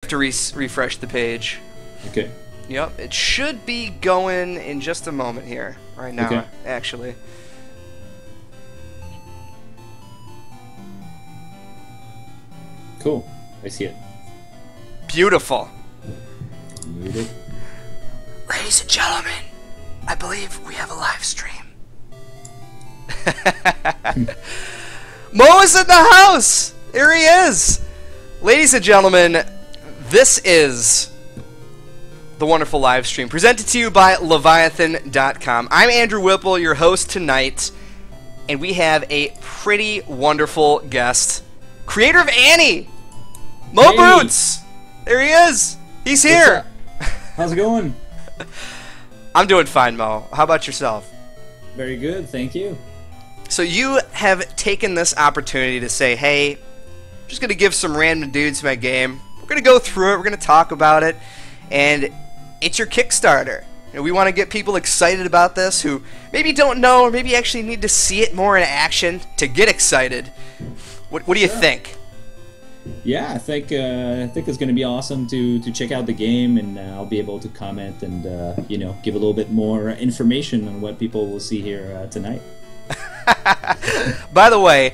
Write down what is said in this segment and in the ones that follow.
to refresh the page. Okay. Yep, it should be going in just a moment here, right now, Okay. actually. Cool. I see it. Beautiful. Muted. Ladies and gentlemen, I believe we have a live stream. Mo is in the house! Here he is! Ladies and gentlemen, this is the wonderful live stream presented to you by Leviathyn.com. I'm Andrew Whipple, your host tonight, and we have a pretty wonderful guest. Creator of A.N.N.E, Mo Hey. Broots! There he is! He's here! How's it going? I'm doing fine, Mo. How about yourself? Very good, thank you. So you have taken this opportunity to say, hey, I'm just going to give some random dudes my game. We're going to go through it. We're going to talk about it. And it's your Kickstarter. You know, we want to get people excited about this who maybe don't know or maybe actually need to see it more in action to get excited. What do you think? Yeah, I think it's going to be awesome to check out the game, and I'll be able to comment and you know, give a little bit more information on what people will see here tonight. By the way,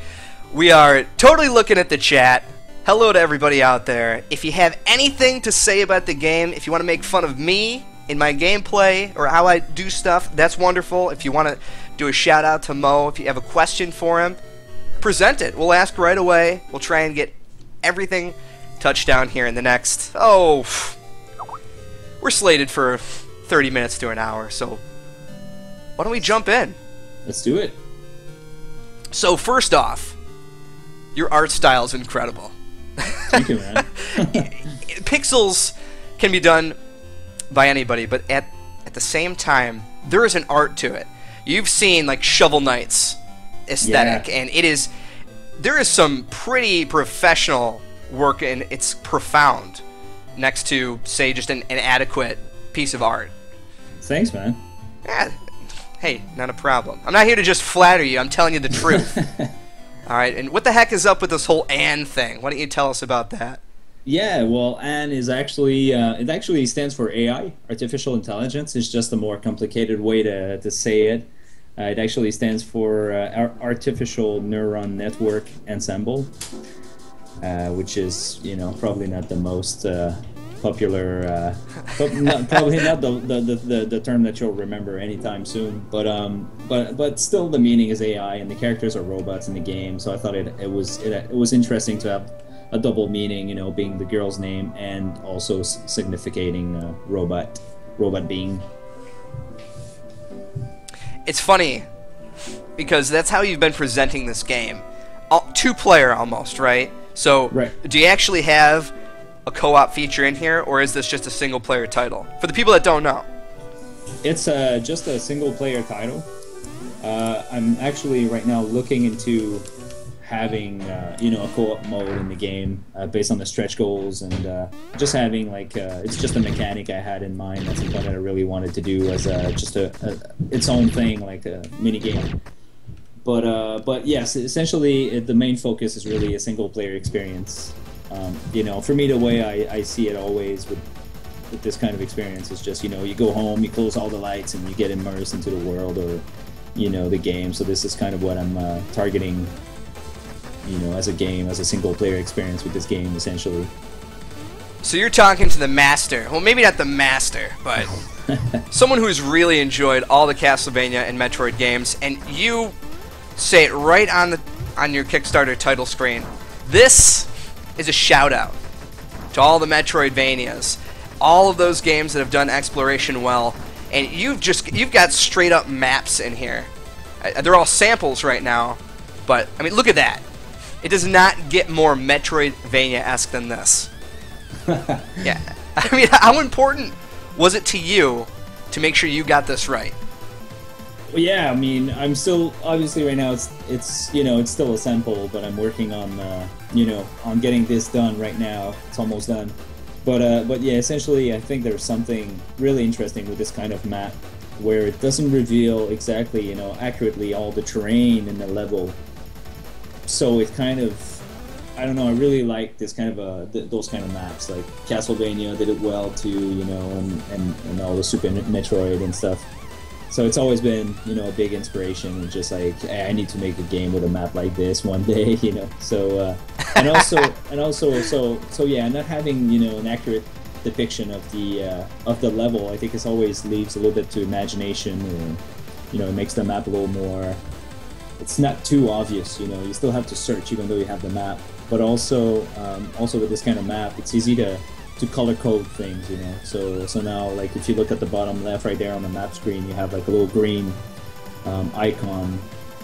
we are totally looking at the chat. Hello to everybody out there. If you have anything to say about the game, if you want to make fun of me in my gameplay or how I do stuff, that's wonderful. If you want to do a shout out to Mo, if you have a question for him, present it. We'll ask right away. We'll try and get everything touched down here in the next, we're slated for 30 minutes to an hour, so why don't we jump in? Let's do it. So first off, your art style is incredible. Thank you, man. Pixels can be done by anybody, but at the same time, there is an art to it. You've seen like Shovel Knight's aesthetic, Yeah. and there is some pretty professional work, and it's profound next to, say, just an adequate piece of art. Thanks, man. Yeah, hey, not a problem. I'm not here to just flatter you. I'm telling you the truth. All right, and what the heck is up with this whole A.N.N.E thing? Why don't you tell us about that? Yeah, well, A.N.N.E is actually it actually stands for AI, artificial intelligence. It's just a more complicated way to say it. It actually stands for Artificial Neuron Network Ensemble, which is, you know, probably not the most popular, probably not the term that you'll remember anytime soon. But still, the meaning is AI, and the characters are robots in the game. So I thought it was interesting to have a double meaning, you know, being the girl's name and also significating robot being. It's funny because that's how you've been presenting this game. Two-player almost, right? So Right. do you actually have a co-op feature in here, or is this just a single-player title? For the people that don't know. It's just a single-player title. I'm actually right now looking into having you know, a co-op mode in the game based on the stretch goals, and just having like it's just a mechanic I had in mind. That's something that I really wanted to do as just its own thing, like a mini game. But yes, essentially the main focus is really a single-player experience. You know, for me, the way I see it always with this kind of experience is just, you know, you go home, you close all the lights, and you get immersed into the world, or, you know, the game. So this is kind of what I'm targeting, you know, as a single-player experience with this game, essentially. So you're talking to the master. Well, maybe not the master, but someone who's really enjoyed all the Castlevania and Metroid games, and you say it right on your Kickstarter title screen. This is a shout-out to all the Metroidvanias, all of those games that have done exploration well, and you've got straight-up maps in here. They're all samples right now, but I mean, look at that. It does not get more Metroidvania-esque than this. Yeah, I mean, how important was it to you to make sure you got this right? Well, yeah, I mean, I'm still, obviously right now it's you know, it's still a sample, but I'm working on you know, on getting this done right now. It's almost done. But yeah, essentially I think there's something really interesting with this kind of map where it doesn't reveal exactly, you know, accurately all the terrain in the level. So it kind of I don't know. I really like this kind of those kind of maps. Like Castlevania did it well too, you know, and all the Super Metroid and stuff. So it's always been, you know, a big inspiration. And just like, hey, I need to make a game with a map like this one day, you know. So and also, so yeah, not having, you know, an accurate depiction of the level, I think it always leaves a little bit to imagination, or, you know, it makes the map a little more. It's not too obvious, you know. You still have to search even though you have the map. But also with this kind of map, it's easy to color code things, you know. So now, like, if you look at the bottom left right there on the map screen, you have like a little green icon,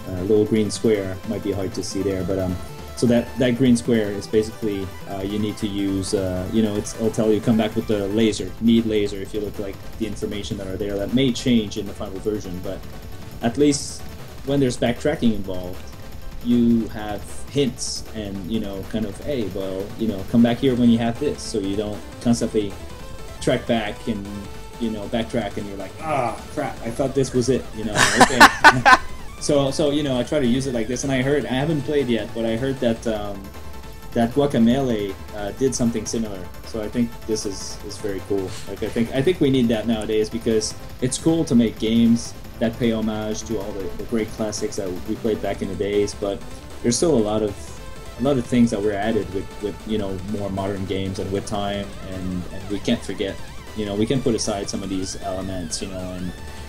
a little green square. Might be hard to see there, but so that green square is basically you need to use, you know, it'll tell you come back with the laser, need laser. If you look like the information that are there, that may change in the final version, but at least when there's backtracking involved, you have hints and, you know, kind of, hey, well, you know, come back here when you have this, so you don't constantly track back and, you know, backtrack and you're like, crap, I thought this was it, you know. Okay. so you know, I try to use it like this, and I haven't played yet, but I heard that that Guacamelee did something similar. So I think this is very cool. Like, I think we need that nowadays, because it's cool to make games that pay homage to all the great classics that we played back in the days, but there's still a lot of things that were added with you know, more modern games and with time, and we can't forget, you know, we can put aside some of these elements, you know,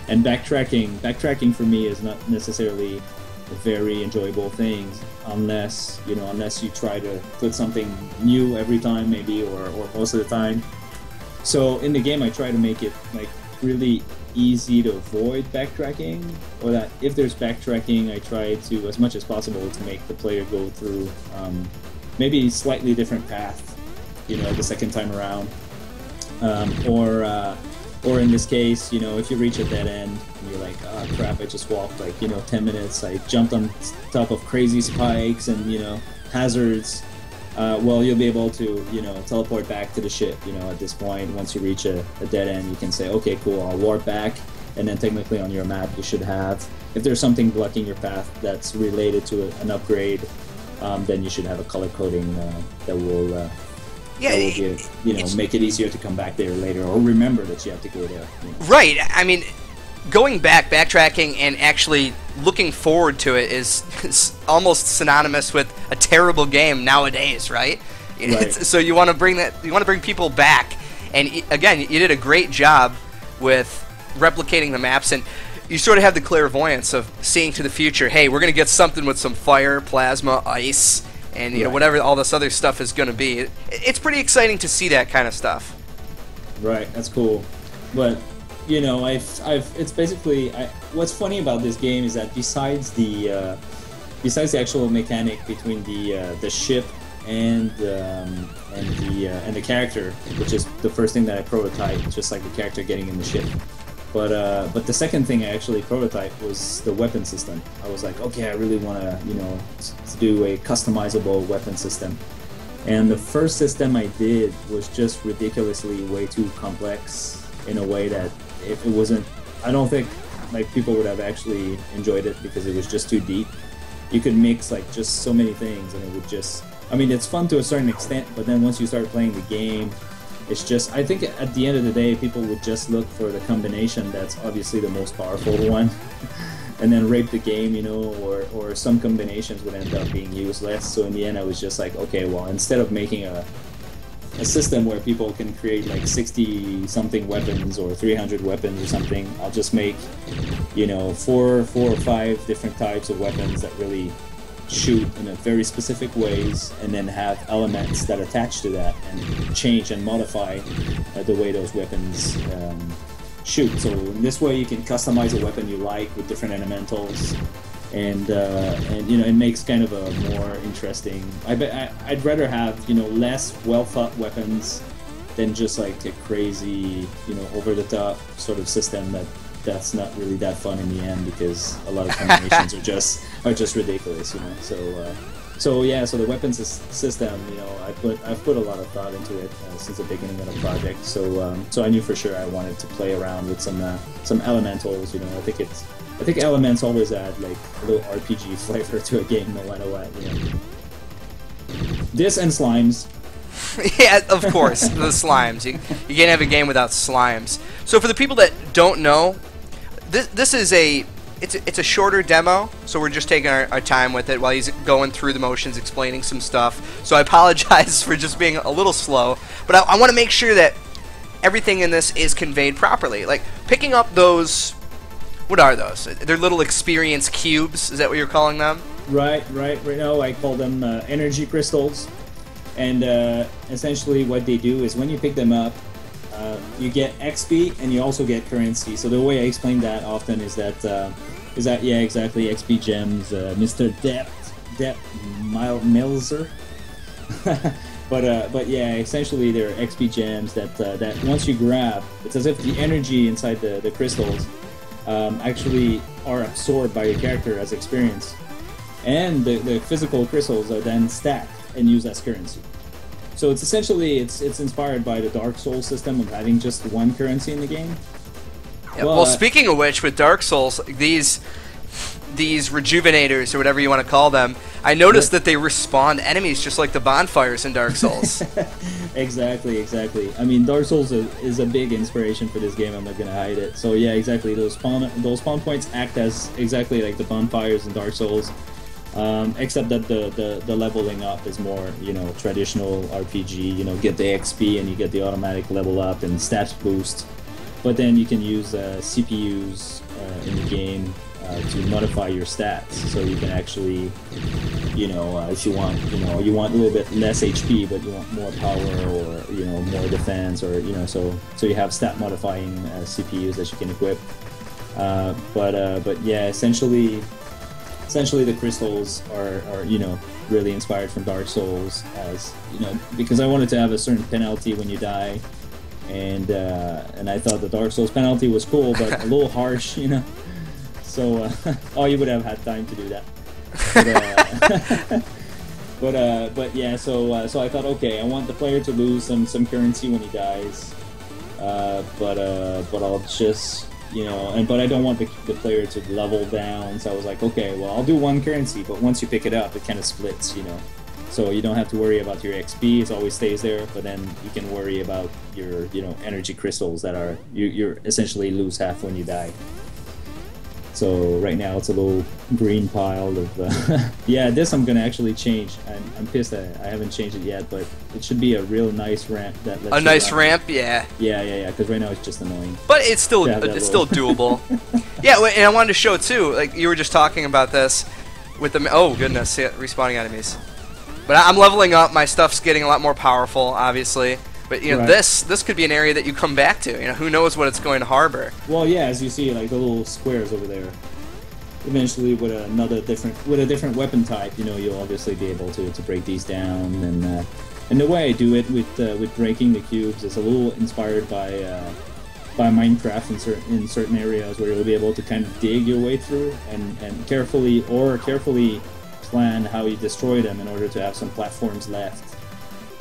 and backtracking for me is not necessarily a very enjoyable thing unless you try to put something new every time, maybe, or most of the time. So in the game, I try to make it like really easy to avoid backtracking, or that if there's backtracking, I try to, as much as possible, to make the player go through maybe slightly different path, you know, the second time around, or in this case, you know, if you reach a dead end and you're like, oh crap, I just walked like, you know, 10 minutes, I jumped on top of crazy spikes and, you know, hazards. Well, you'll be able to, you know, teleport back to the ship, you know, at this point. Once you reach a dead end, you can say, okay, cool, I'll warp back, and then technically on your map you should have, if there's something blocking your path that's related to an upgrade, then you should have a color coding that will give, you know, make it easier to come back there later, or remember that you have to go there. You know? Right, I mean, backtracking and actually looking forward to it is almost synonymous with a terrible game nowadays, right? Right. So you want to bring people back, and again, you did a great job with replicating the maps, and you sort of have the clairvoyance of seeing to the future. Hey, we're gonna get something with some fire, plasma, ice, and you know, whatever all this other stuff is gonna be. It's pretty exciting to see that kind of stuff. Right, that's cool, but. You know, it's basically, what's funny about this game is that besides the actual mechanic between the ship and the character, which is the first thing that I prototyped, just like the character getting in the ship. But the second thing I actually prototyped was the weapon system. I was like, okay, I really want to, you know, to do a customizable weapon system. And the first system I did was just ridiculously way too complex in a way that if it wasn't, I don't think like people would have actually enjoyed it, because it was just too deep. You could mix like just so many things, and it would just, I mean, it's fun to a certain extent, but then once you start playing the game, it's just, I think at the end of the day, people would just look for the combination that's obviously the most powerful one, and then rape the game, you know, or some combinations would end up being useless. So in the end, I was just like, okay, well, instead of making a system where people can create like 60 something weapons or 300 weapons or something, I'll just make, you know, four or five different types of weapons that really shoot in a very specific ways, and then have elements that attach to that and change and modify the way those weapons shoot. So in this way you can customize a weapon you like with different elementals, and you know, it makes kind of a more interesting. I'd rather have, you know, less well thought weapons than just like a crazy, you know, over the top sort of system that's not really that fun in the end, because a lot of combinations are just ridiculous, you know. So the weapons system, you know, I've put a lot of thought into it since the beginning of the project. So I knew for sure I wanted to play around with some elementals, you know. I think elements always add like a little RPG flavor to a game, no matter what, you know. This and slimes. Yeah, of course, the slimes. You can't have a game without slimes. So for the people that don't know, this is it's a shorter demo, so we're just taking our time with it while he's going through the motions, explaining some stuff. So I apologize for just being a little slow, but I want to make sure that everything in this is conveyed properly. Like picking up those, what are those? They're little experience cubes. Is that what you're calling them? Right now I call them energy crystals. And essentially what they do is when you pick them up, you get XP and you also get currency. So the way I explain that often is that yeah, exactly, XP gems, Mr. Depp Milzer. But yeah, essentially they're XP gems that once you grab, it's as if the energy inside the crystals actually are absorbed by your character as experience, and the physical crystals are then stacked and used as currency. So it's essentially it's inspired by the Dark Souls system of having just one currency in the game. Yeah, well, speaking of which, with Dark Souls, these rejuvenators or whatever you want to call them, I noticed that they respawn enemies just like the bonfires in Dark Souls. Exactly. I mean, Dark Souls is a big inspiration for this game. I'm not gonna hide it. So yeah, exactly. Those spawn points act as exactly like the bonfires in Dark Souls. Except that the leveling up is more, traditional RPG. Get the XP and you get the automatic level up and stats boost. But then you can use CPUs in the game to modify your stats, so you can actually, if you want, you want a little bit less HP, but you want more power or more defense, or so you have stat modifying CPUs that you can equip. But yeah, essentially the crystals are really inspired from Dark Souls, as because I wanted to have a certain penalty when you die, and I thought the Dark Souls penalty was cool but a little harsh, so oh, you would have had time to do that. But yeah, so I thought, okay, I want the player to lose some currency when he dies, but I'll just but I don't want the player to level down, so I was like, okay, well, I'll do one currency, but once you pick it up, it kind of splits, so you don't have to worry about your XP, it always stays there, but then you can worry about your, energy crystals that are, you're essentially lose half when you die. So right now it's a little green pile of, yeah, this I'm gonna actually change. I'm pissed that I haven't changed it yet, but it should be a real nice ramp that lets a nice ramp, yeah. Yeah, because right now it's just annoying. But it's still still doable. Yeah, and I wanted to show too, like you were just talking about this with the, oh goodness, yeah, respawning enemies. But I'm leveling up, my stuff's getting a lot more powerful, obviously. But right. This could be an area that you come back to. Who knows what it's going to harbor. Well, yeah, as you see, like the little squares over there. Eventually, with a different weapon type, you'll obviously be able to break these down. And the way I do it with breaking the cubes is a little inspired by Minecraft in certain areas, where you'll be able to kind of dig your way through and carefully plan how you destroy them in order to have some platforms left,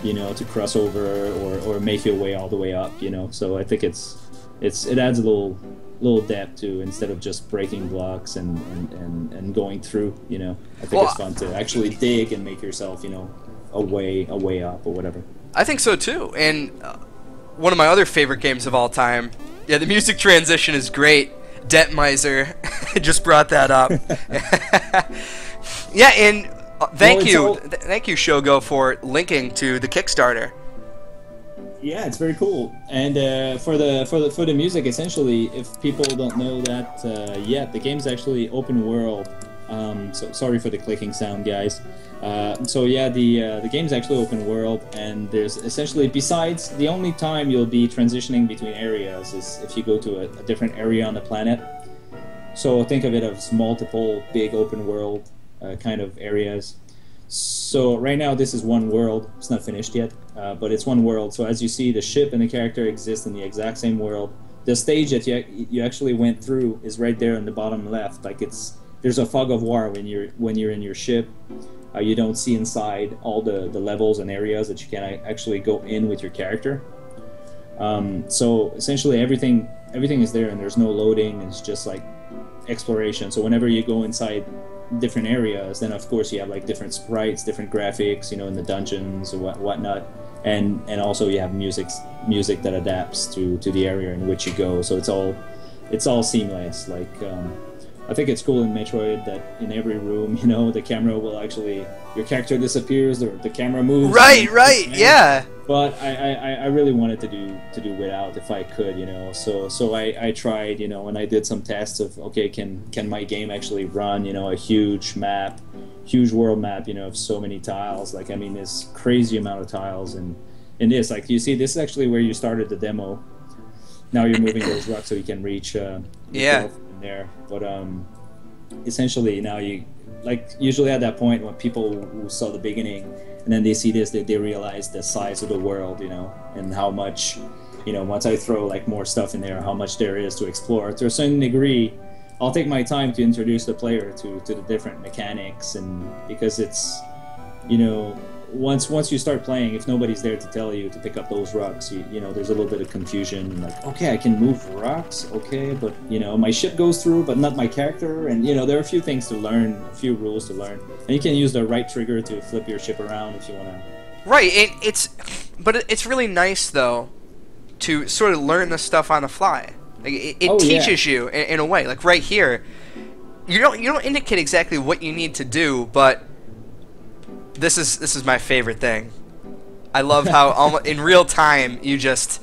to cross over or make your way all the way up, So I think it adds a little depth to, instead of just breaking blocks and going through, I think it's fun to actually dig and make yourself, a way up or whatever. I think so too. And one of my other favorite games of all time, yeah, the music transition is great. Debt Miser just brought that up. Yeah, and thank you, Shogo, for linking to the Kickstarter. Yeah, it's very cool. And for the music, essentially, if people don't know that yet, the game's actually open world. So sorry for the clicking sound, guys. So yeah, the game's actually open world, and there's essentially, besides, the only time you'll be transitioning between areas is if you go to a different area on the planet. So think of it as multiple big open world kind of areas. So right now this is one world. It's not finished yet, but it's one world. So as you see, the ship and the character exist in the exact same world. The stage that you actually went through is right there in the bottom left. Like there's a fog of war when you're in your ship. You don't see inside all the levels and areas that you can actually go in with your character. So essentially everything is there, and there's no loading. It's just like exploration. So whenever you go inside different areas, then of course you have like different sprites, different graphics, you know, in the dungeons or whatnot, and also you have music that adapts to the area in which you go. So it's all seamless. Like I think it's cool in Metroid that in every room, you know, the camera will actually, your character disappears or the camera moves. Right, yeah. But I really wanted to do without if I could, you know. So I tried, you know, and I did some tests of, okay, can my game actually run, you know, a huge world map, you know, of so many tiles. Like, I mean, this crazy amount of tiles, and in this, like, you see, this is actually where you started the demo. Now you're moving those rocks so you can reach yeah, there. But essentially now you, like, usually at that point when people who saw the beginning and then they see this, they realize the size of the world, you know, and how much, you know, once I throw like more stuff in there, how much there is to explore. To a certain degree, I'll take my time to introduce the player to the different mechanics, and because it's, you know, once you start playing, if nobody's there to tell you to pick up those rocks, you know, there's a little bit of confusion. Like, okay, I can move rocks, okay, but, you know, my ship goes through, but not my character. And, you know, there are a few things to learn, a few rules to learn. And you can use the right trigger to flip your ship around if you want to. Right, but it's really nice, though, to sort of learn this stuff on the fly. Like, it teaches you in a way. Like, right here, you don't indicate exactly what you need to do, but this is my favorite thing. I love how almost in real time you just,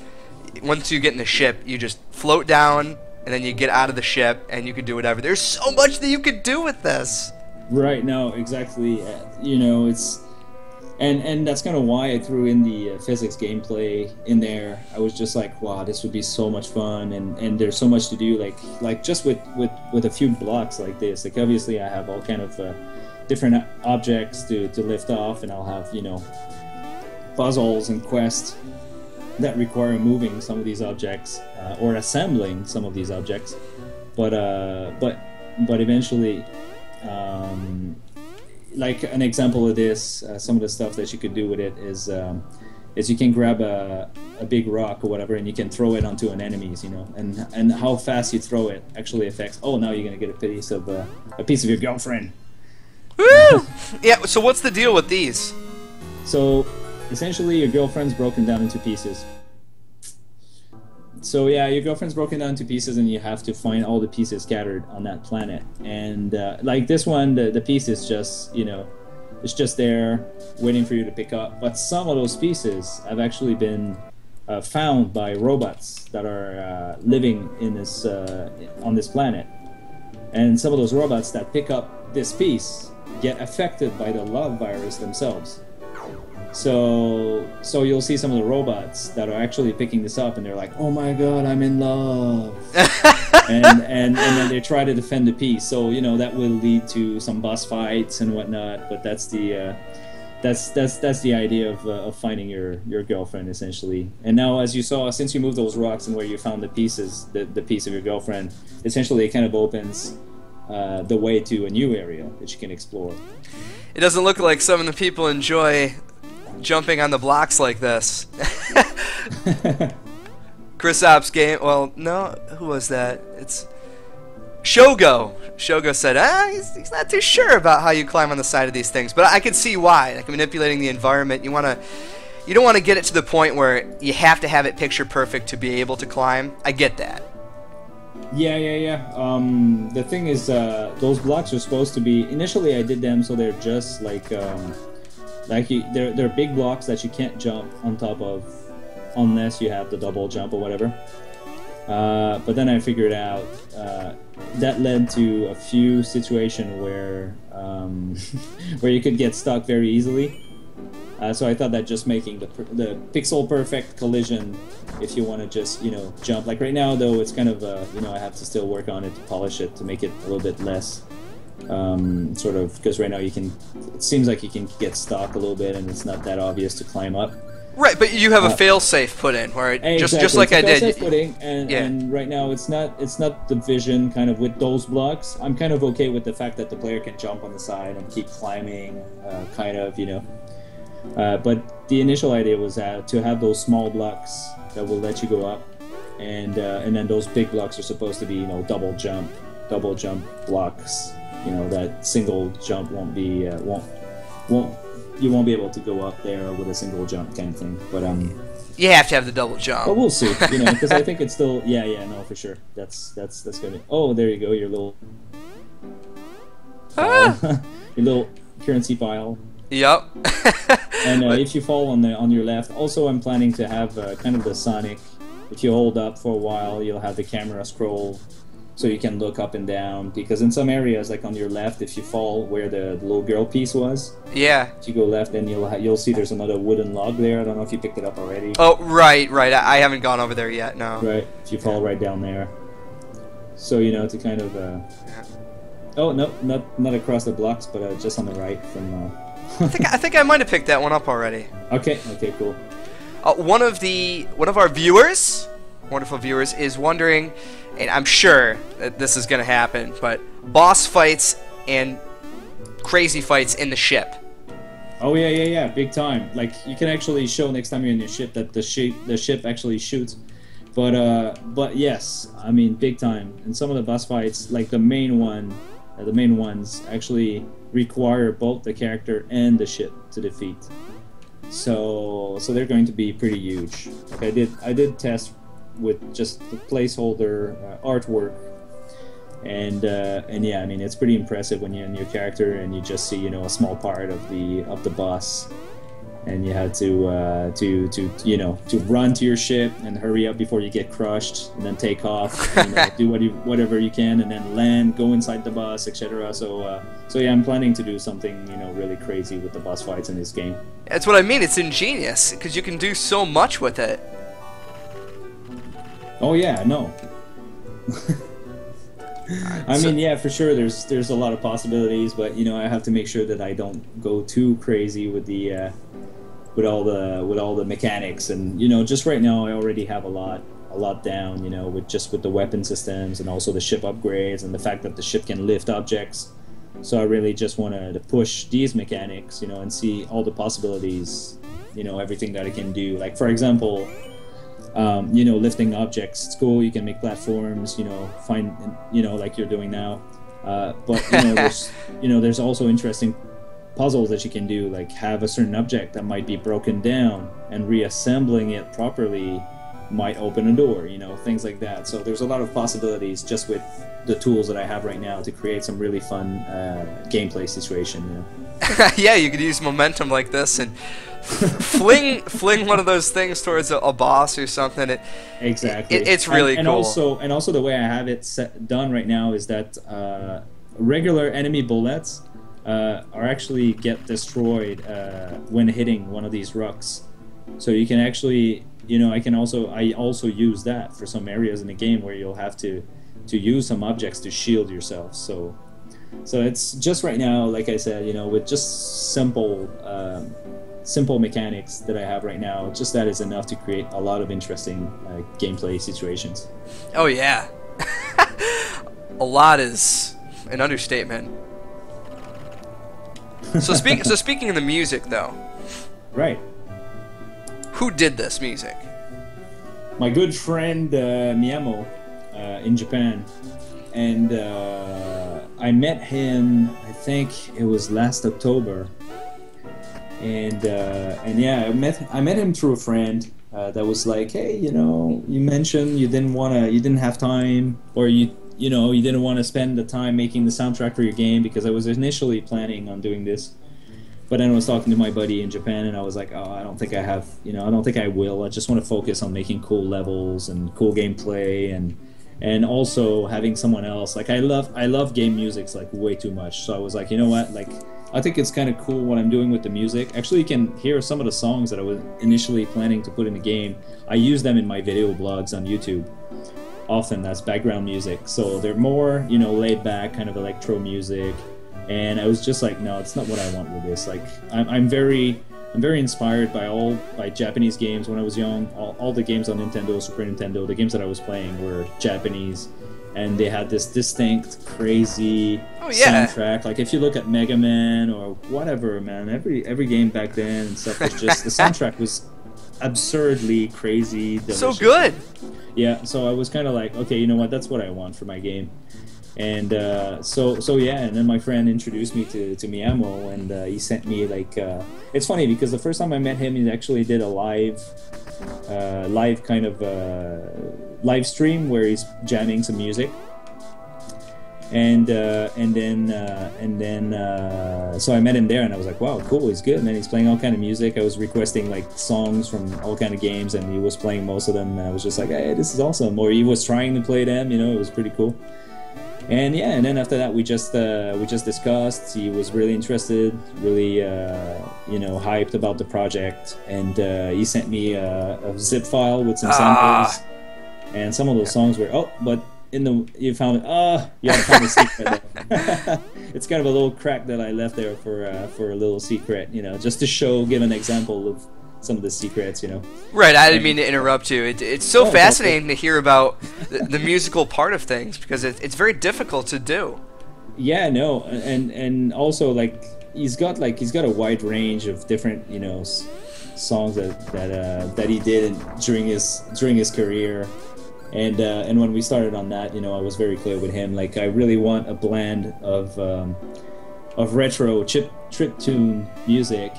once you get in the ship, you just float down and then you get out of the ship and you can do whatever. There's so much that you could do with this. Right, no, exactly. You know, it's and that's kind of why I threw in the physics gameplay in there. I was just like, wow, this would be so much fun, and there's so much to do. Like just with a few blocks like this. Like, obviously, I have all kind of different objects to lift off, and I'll have, you know, puzzles and quests that require moving some of these objects or assembling some of these objects. But eventually, like an example of this, some of the stuff that you could do with it is you can grab a big rock or whatever, and you can throw it onto an enemies, you know, and how fast you throw it actually affects. Oh, now you're gonna get a piece of your girlfriend. Woo! Yeah. So what's the deal with these? So essentially, your girlfriend's broken down into pieces. So yeah, your girlfriend's broken down into pieces, and you have to find all the pieces scattered on that planet. And like this one, the piece is just, you know, it's just there waiting for you to pick up. But some of those pieces have actually been found by robots that are living in this on this planet. And some of those robots that pick up this piece get affected by the love virus themselves. So you'll see some of the robots that are actually picking this up, and they're like, "Oh my God, I'm in love," and then they try to defend the piece. So, you know, that will lead to some boss fights and whatnot. But that's the idea of finding your girlfriend, essentially. And now, as you saw, since you moved those rocks and where you found the pieces, the piece of your girlfriend, essentially it kind of opens the way to a new area that you can explore. It doesn't look like some of the people enjoy jumping on the blocks like this. Chris Ops game. Well, no, who was that? It's Shogo. Shogo said, he's not too sure about how you climb on the side of these things, but I can see why. Like, manipulating the environment, you don't want to get it to the point where you have to have it picture perfect to be able to climb. I get that. Yeah. The thing is, those blocks are supposed to be. Initially, I did them so they're just like they're big blocks that you can't jump on top of unless you have the double jump or whatever. But then I figured out that led to a few situations where where you could get stuck very easily. So I thought that just making the pixel perfect collision, if you want to just, you know, jump. Like right now though, it's kind of you know, I have to still work on it to polish it to make it a little bit less sort of, because right now it seems like you can get stuck a little bit and it's not that obvious to climb up. Right, but you have a fail-safe put in where exactly. just like I did. Putting, and right now it's not the vision kind of with those blocks. I'm kind of okay with the fact that the player can jump on the side and keep climbing, kind of, you know. But the initial idea was to have those small blocks that will let you go up, and then those big blocks are supposed to be, you know, double jump blocks. you know, that single jump won't be you won't be able to go up there with a single jump kind of thing. But you have to have the double jump. But we'll see, you know, because I think it's still no, for sure. That's gonna. Oh, there you go, your little your little currency file. Yep. And if you fall on your left, also I'm planning to have kind of the Sonic. If you hold up for a while, you'll have the camera scroll, so you can look up and down. Because in some areas, like on your left, if you fall where the little girl piece was, yeah. If you go left, then you'll see there's another wooden log there. I don't know if you picked it up already. Oh, right. I haven't gone over there yet. No. Right. If you fall right down there, so you know to kind of. Oh no, not across the blocks, but just on the right from. I think I might have picked that one up already. Okay, cool. One of our viewers, wonderful viewers, is wondering, and I'm sure that this is going to happen, but boss fights and crazy fights in the ship. Oh yeah, big time. Like you can actually show next time you're in your ship that the ship actually shoots. But yes, I mean big time. And some of the boss fights, like the main ones actually require both the character and the ship to defeat. So they're going to be pretty huge. Like I did test with just the placeholder artwork, and yeah, I mean it's pretty impressive when you're in your character and you just see, you know, a small part of the boss, and you had to you know, to run to your ship and hurry up before you get crushed, and then take off, you know, do whatever you can, and then land, go inside the boss, etc. So yeah, I'm planning to do something, you know, really crazy with the boss fights in this game. That's what I mean. It's ingenious because you can do so much with it. Oh yeah, no. I mean, yeah, for sure. There's a lot of possibilities, but you know, I have to make sure that I don't go too crazy with the with all the mechanics. And you know, just right now, I already have a lot down. You know, with the weapon systems and also the ship upgrades and the fact that the ship can lift objects. So I really just wanted to push these mechanics, you know, and see all the possibilities. You know, everything that I can do. Like for example. You know, lifting objects. It's cool. You can make platforms. You know, find, you know, like you're doing now. But you know, there's also interesting puzzles that you can do. Like have a certain object that might be broken down, and reassembling it properly might open a door. You know, things like that. So there's a lot of possibilities just with the tools that I have right now to create some really fun gameplay situation. You know? Yeah, you could use momentum like this and fling one of those things towards a boss or something. Exactly. It's really cool. And also the way I have it done right now is that regular enemy bullets are actually get destroyed when hitting one of these rocks. So you can actually, you know, I also use that for some areas in the game where you'll have to use some objects to shield yourself. So it's just right now, like I said, you know, with just simple mechanics that I have right now, just that is enough to create a lot of interesting gameplay situations. Oh yeah. A lot is an understatement. So speaking of the music though. Right. Who did this music? My good friend Miyamo in Japan. And I met him, I think it was last October. And yeah, I met him through a friend that was like, hey, you know, you mentioned you didn't have time, or you didn't want to spend the time making the soundtrack for your game, because I was initially planning on doing this, but then I was talking to my buddy in Japan, and I was like, oh, I don't think I will. I just want to focus on making cool levels and cool gameplay, and also having someone else. Like I love game music like way too much. So I was like, you know what, like I think it's kind of cool what I'm doing with the music. Actually, you can hear some of the songs that I was initially planning to put in the game. I use them in my video blogs on YouTube. Often that's background music. So they're more, you know, laid back kind of electro music. And I was just like, no, it's not what I want with this. Like I'm very inspired by Japanese games when I was young. All the games on Nintendo, Super Nintendo, the games that I was playing were Japanese. And they had this distinct, crazy soundtrack. Like if you look at Mega Man or whatever, man, every game back then and stuff was just the soundtrack was absurdly crazy, delicious. So good. Yeah, so I was kind of like, okay, you know what? That's what I want for my game. And so yeah, and then my friend introduced me to Miyamo, and he sent me like it's funny because the first time I met him, he actually did a live kind of live stream where he's jamming some music. And then so I met him there, and I was like, wow, cool, he's good. And then he's playing all kind of music. I was requesting like songs from all kind of games, and he was playing most of them. And I was just like, hey, this is awesome. Or he was trying to play them, it was pretty cool. And yeah, and then after that, we just discussed. He was really interested, really hyped about the project, and he sent me a zip file with some samples, and some of those songs were but. You found it. You had to find a secret. It's kind of a little crack that I left there for a little secret, just to give an example of some of the secrets, Right. I didn't mean to interrupt you. It's so fascinating to hear about the musical part of things because it's very difficult to do. Yeah. No. And also like he's got a wide range of different songs that he did during his career. And when we started on that, I was very clear with him. Like, I really want a blend of retro chiptune music,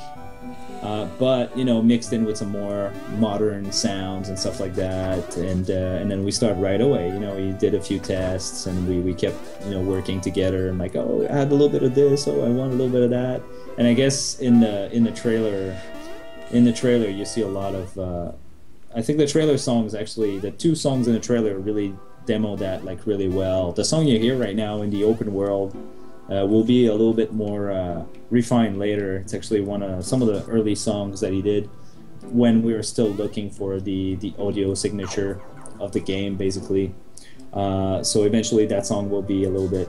but mixed in with some more modern sounds and stuff like that. And then we started right away. We did a few tests, and we kept working together. And like, I had a little bit of this. I want a little bit of that. And I guess in the trailer, you see a lot of. I think the trailer songs the 2 songs in the trailer really demo that like really well. The song you hear right now in the open world will be a little bit more refined later. It's actually some of the early songs that he did when we were still looking for the audio signature of the game, basically. So eventually that song will be a little bit,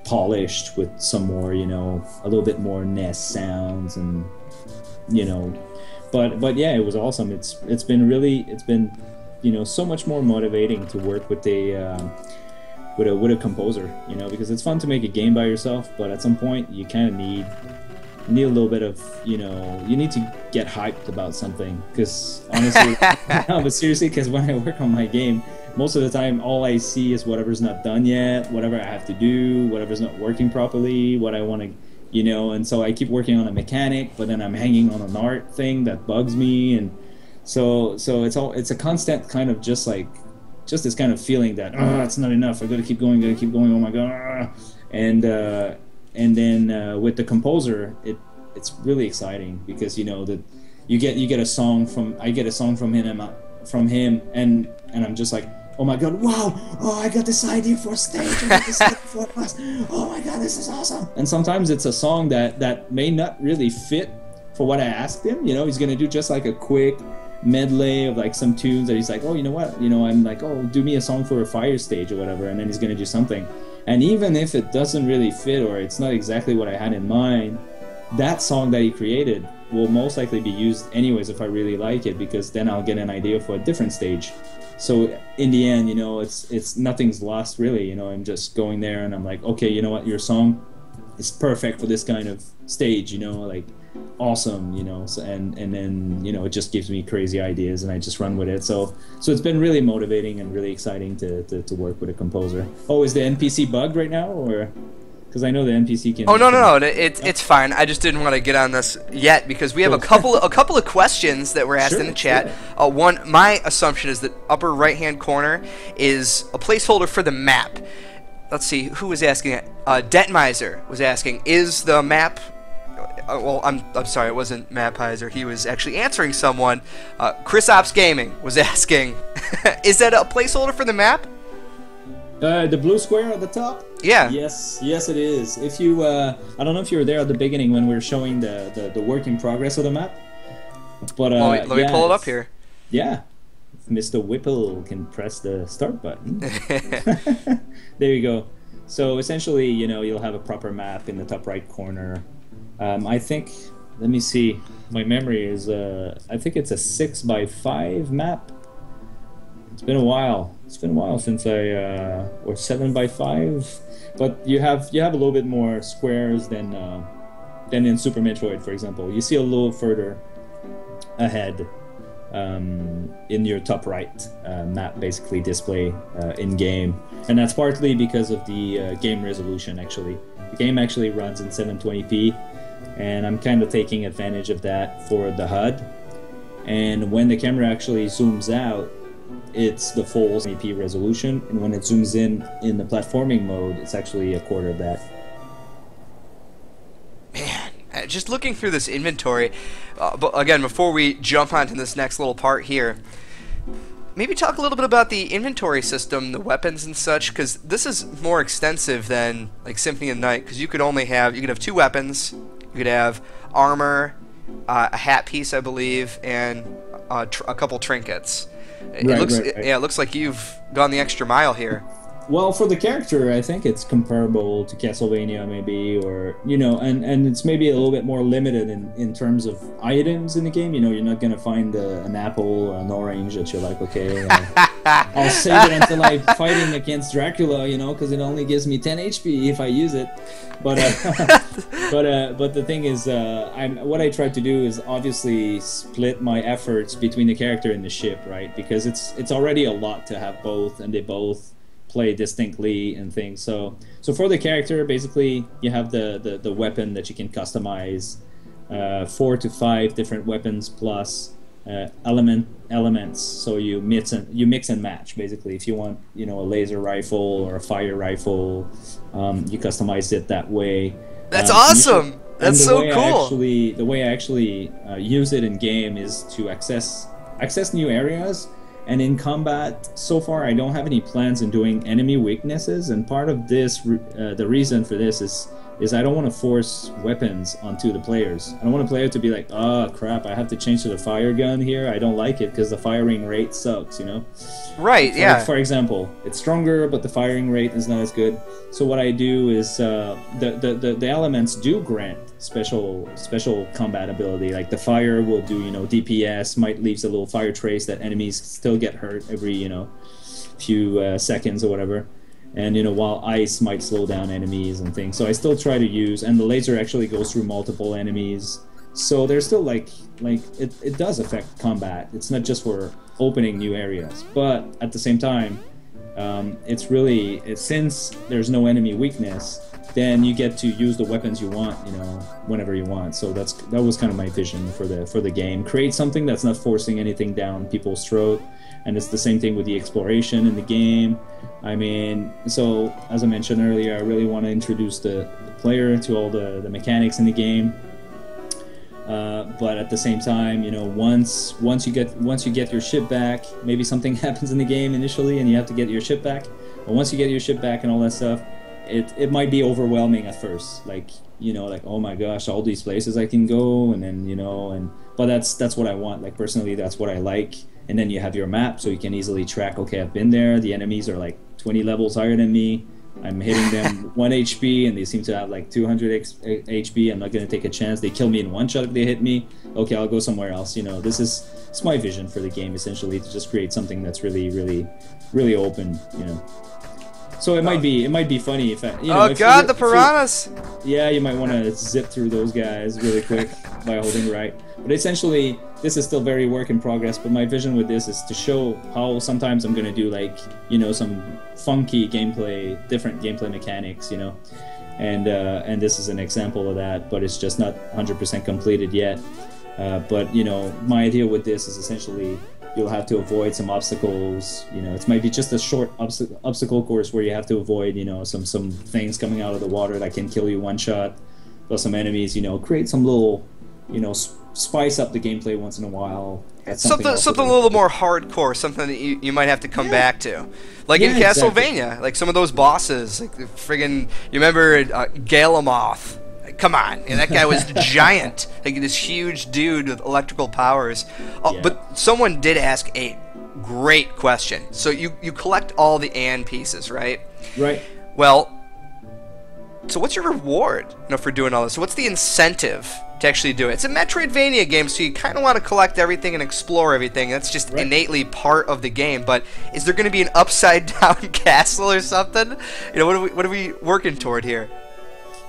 polished with some more, a little bit more NES sounds and, But yeah, it was awesome. It's been so much more motivating to work with a composer, because it's fun to make a game by yourself, but at some point you kind of need a little bit of you need to get hyped about something, because honestly, no, but seriously, because when I work on my game, most of the time all I see is whatever's not done yet, whatever I have to do, whatever's not working properly, what I want to. And so I keep working on a mechanic, but then I'm hanging on an art thing that bugs me, and so it's a constant kind of just this kind of feeling that it's not enough. I gotta keep going. Oh my god! And then with the composer, it's really exciting because that you get a song I get a song from him, and I'm just like, oh my god, wow, I got this idea for a stage, I got this idea for a class, oh my god, this is awesome. And sometimes it's a song that may not really fit for what I asked him, he's gonna do just like a quick medley of like some tunes that he's like, oh, you know what, I'm like, oh, do me a song for a fire stage or whatever, and then he's gonna do something. And even if it doesn't really fit or it's not exactly what I had in mind, that song that he created will most likely be used anyways if I really like it, because then I'll get an idea for a different stage. So in the end, it's nothing's lost really. I'm just going there and I'm like, okay, you know what, your song is perfect for this kind of stage. Like awesome. So, and then it just gives me crazy ideas and I just run with it. So it's been really motivating and really exciting to work with a composer. Oh, is the NPC bugged right now, or? Because I know the NPC can. Oh no, it's fine. I just didn't want to get on this yet because we have a couple of questions that were asked in the chat. Sure. One, my assumption is that upper right hand corner is a placeholder for the map. Let's see who was asking it. Detmiser was asking, is the map? Well, I'm sorry, it wasn't Mapizer. He was actually answering someone. Chris Ops Gaming was asking, is that a placeholder for the map? The blue square at the top? Yeah. Yes, it is. If you, I don't know if you were there at the beginning when we were showing the work in progress of the map, but let me pull it up here. Yeah, if Mr. Whipple can press the start button. There you go. So essentially, you'll have a proper map in the top right corner. I think, let me see. My memory is, I think it's a 6x5 map. It's been a while. It's been a while since or 7x5, but you have a little bit more squares than in Super Metroid, for example. You see a little further ahead in your top right map basically display in game, and that's partly because of the game resolution. Actually, the game actually runs in 720p, and I'm kind of taking advantage of that for the HUD. And when the camera actually zooms out, it's the full 720p resolution, and when it zooms in the platforming mode, it's actually a quarter of that. Man, just looking through this inventory, but again, before we jump onto this next little part here, maybe talk a little bit about the inventory system, the weapons and such, because this is more extensive than like Symphony of the Night, because you could have 2 weapons, you could have armor, a hat piece, I believe, and a couple trinkets. Yeah, it looks like you've gone the extra mile here. Well, for the character, I think it's comparable to Castlevania, maybe, or, you know, and it's maybe a little bit more limited in terms of items in the game. You know, you're not going to find an apple or an orange that you're like, okay, I'll save it until I'm fighting against Dracula, you know, because it only gives me 10 HP if I use it. But but the thing is, what I tried to do is obviously split my efforts between the character and the ship, right? Because it's already a lot to have both, and they both play distinctly and things. So for the character, basically you have the weapon that you can customize, 4 to 5 different weapons plus elements. So you mix and match basically. If you want, you know, a laser rifle or a fire rifle, you customize it that way. That's awesome. That's so cool. The way I actually use it in game is to access new areas. And in combat, so far, I don't have any plans in doing enemy weaknesses. And part of this, the reason for this is I don't want to force weapons onto the players. I don't want a player to be like, oh crap, I have to change to the fire gun here. I don't like it because the firing rate sucks, you know? Right, yeah. For example, it's stronger, but the firing rate is not as good. So what I do is the elements do grant special combat ability. Like the fire will do, you know, DPS, might leaves a little fire trace that enemies still get hurt every, you know, few seconds or whatever. And, you know, while ice might slow down enemies and things. So I still try to use, and the laser actually goes through multiple enemies. So there's still like it does affect combat. It's not just for opening new areas, but at the same time, since there's no enemy weakness, then you get to use the weapons you want, you know, whenever you want. So that was kind of my vision for the game. Create something that's not forcing anything down people's throat. And it's the same thing with the exploration in the game. I mean, so as I mentioned earlier, I really want to introduce the player to all the mechanics in the game. But at the same time, you know, once you get your ship back, maybe something happens in the game initially, and you have to get your ship back. But once you get your ship back and all that stuff, it might be overwhelming at first. Like, you know, like, oh my gosh, all these places I can go, and then, you know, but that's what I want. Like, personally, that's what I like. And then you have your map, so you can easily track, okay, I've been there, the enemies are like 20 levels higher than me, I'm hitting them 1 HP, and they seem to have like 200 HP, I'm not going to take a chance, they kill me in one shot if they hit me, okay, I'll go somewhere else, you know. It's my vision for the game, essentially, to just create something that's really, really, really open, you know. So it might be funny if you know, oh god, the piranhas! Yeah, you might want to zip through those guys really quick by holding right. But essentially, this is still very work in progress, but my vision with this is to show how sometimes I'm going to do, like, you know, some funky gameplay, different gameplay mechanics, you know. And this is an example of that, but it's just not 100% completed yet. But, you know, my idea with this is essentially you'll have to avoid some obstacles, you know, it's maybe just a short obstacle course where you have to avoid, you know, some things coming out of the water that can kill you one shot, plus some enemies, you know, create some little, you know, spice up the gameplay once in a while. Something a little more hardcore, something that you might have to come back to. Like in Castlevania, exactly. Like some of those bosses, like the friggin', you remember Galamoth? Come on, and that guy was giant, like this huge dude with electrical powers. Oh, yeah. But someone did ask a great question. So you collect all the A.N.N.E pieces, right? Right. Well, so what's your reward, you know, for doing all this? So what's the incentive to actually do it? It's a Metroidvania game, so you kind of want to collect everything and explore everything. That's just innately part of the game. But is there going to be an upside down castle or something? You know, what are we working toward here?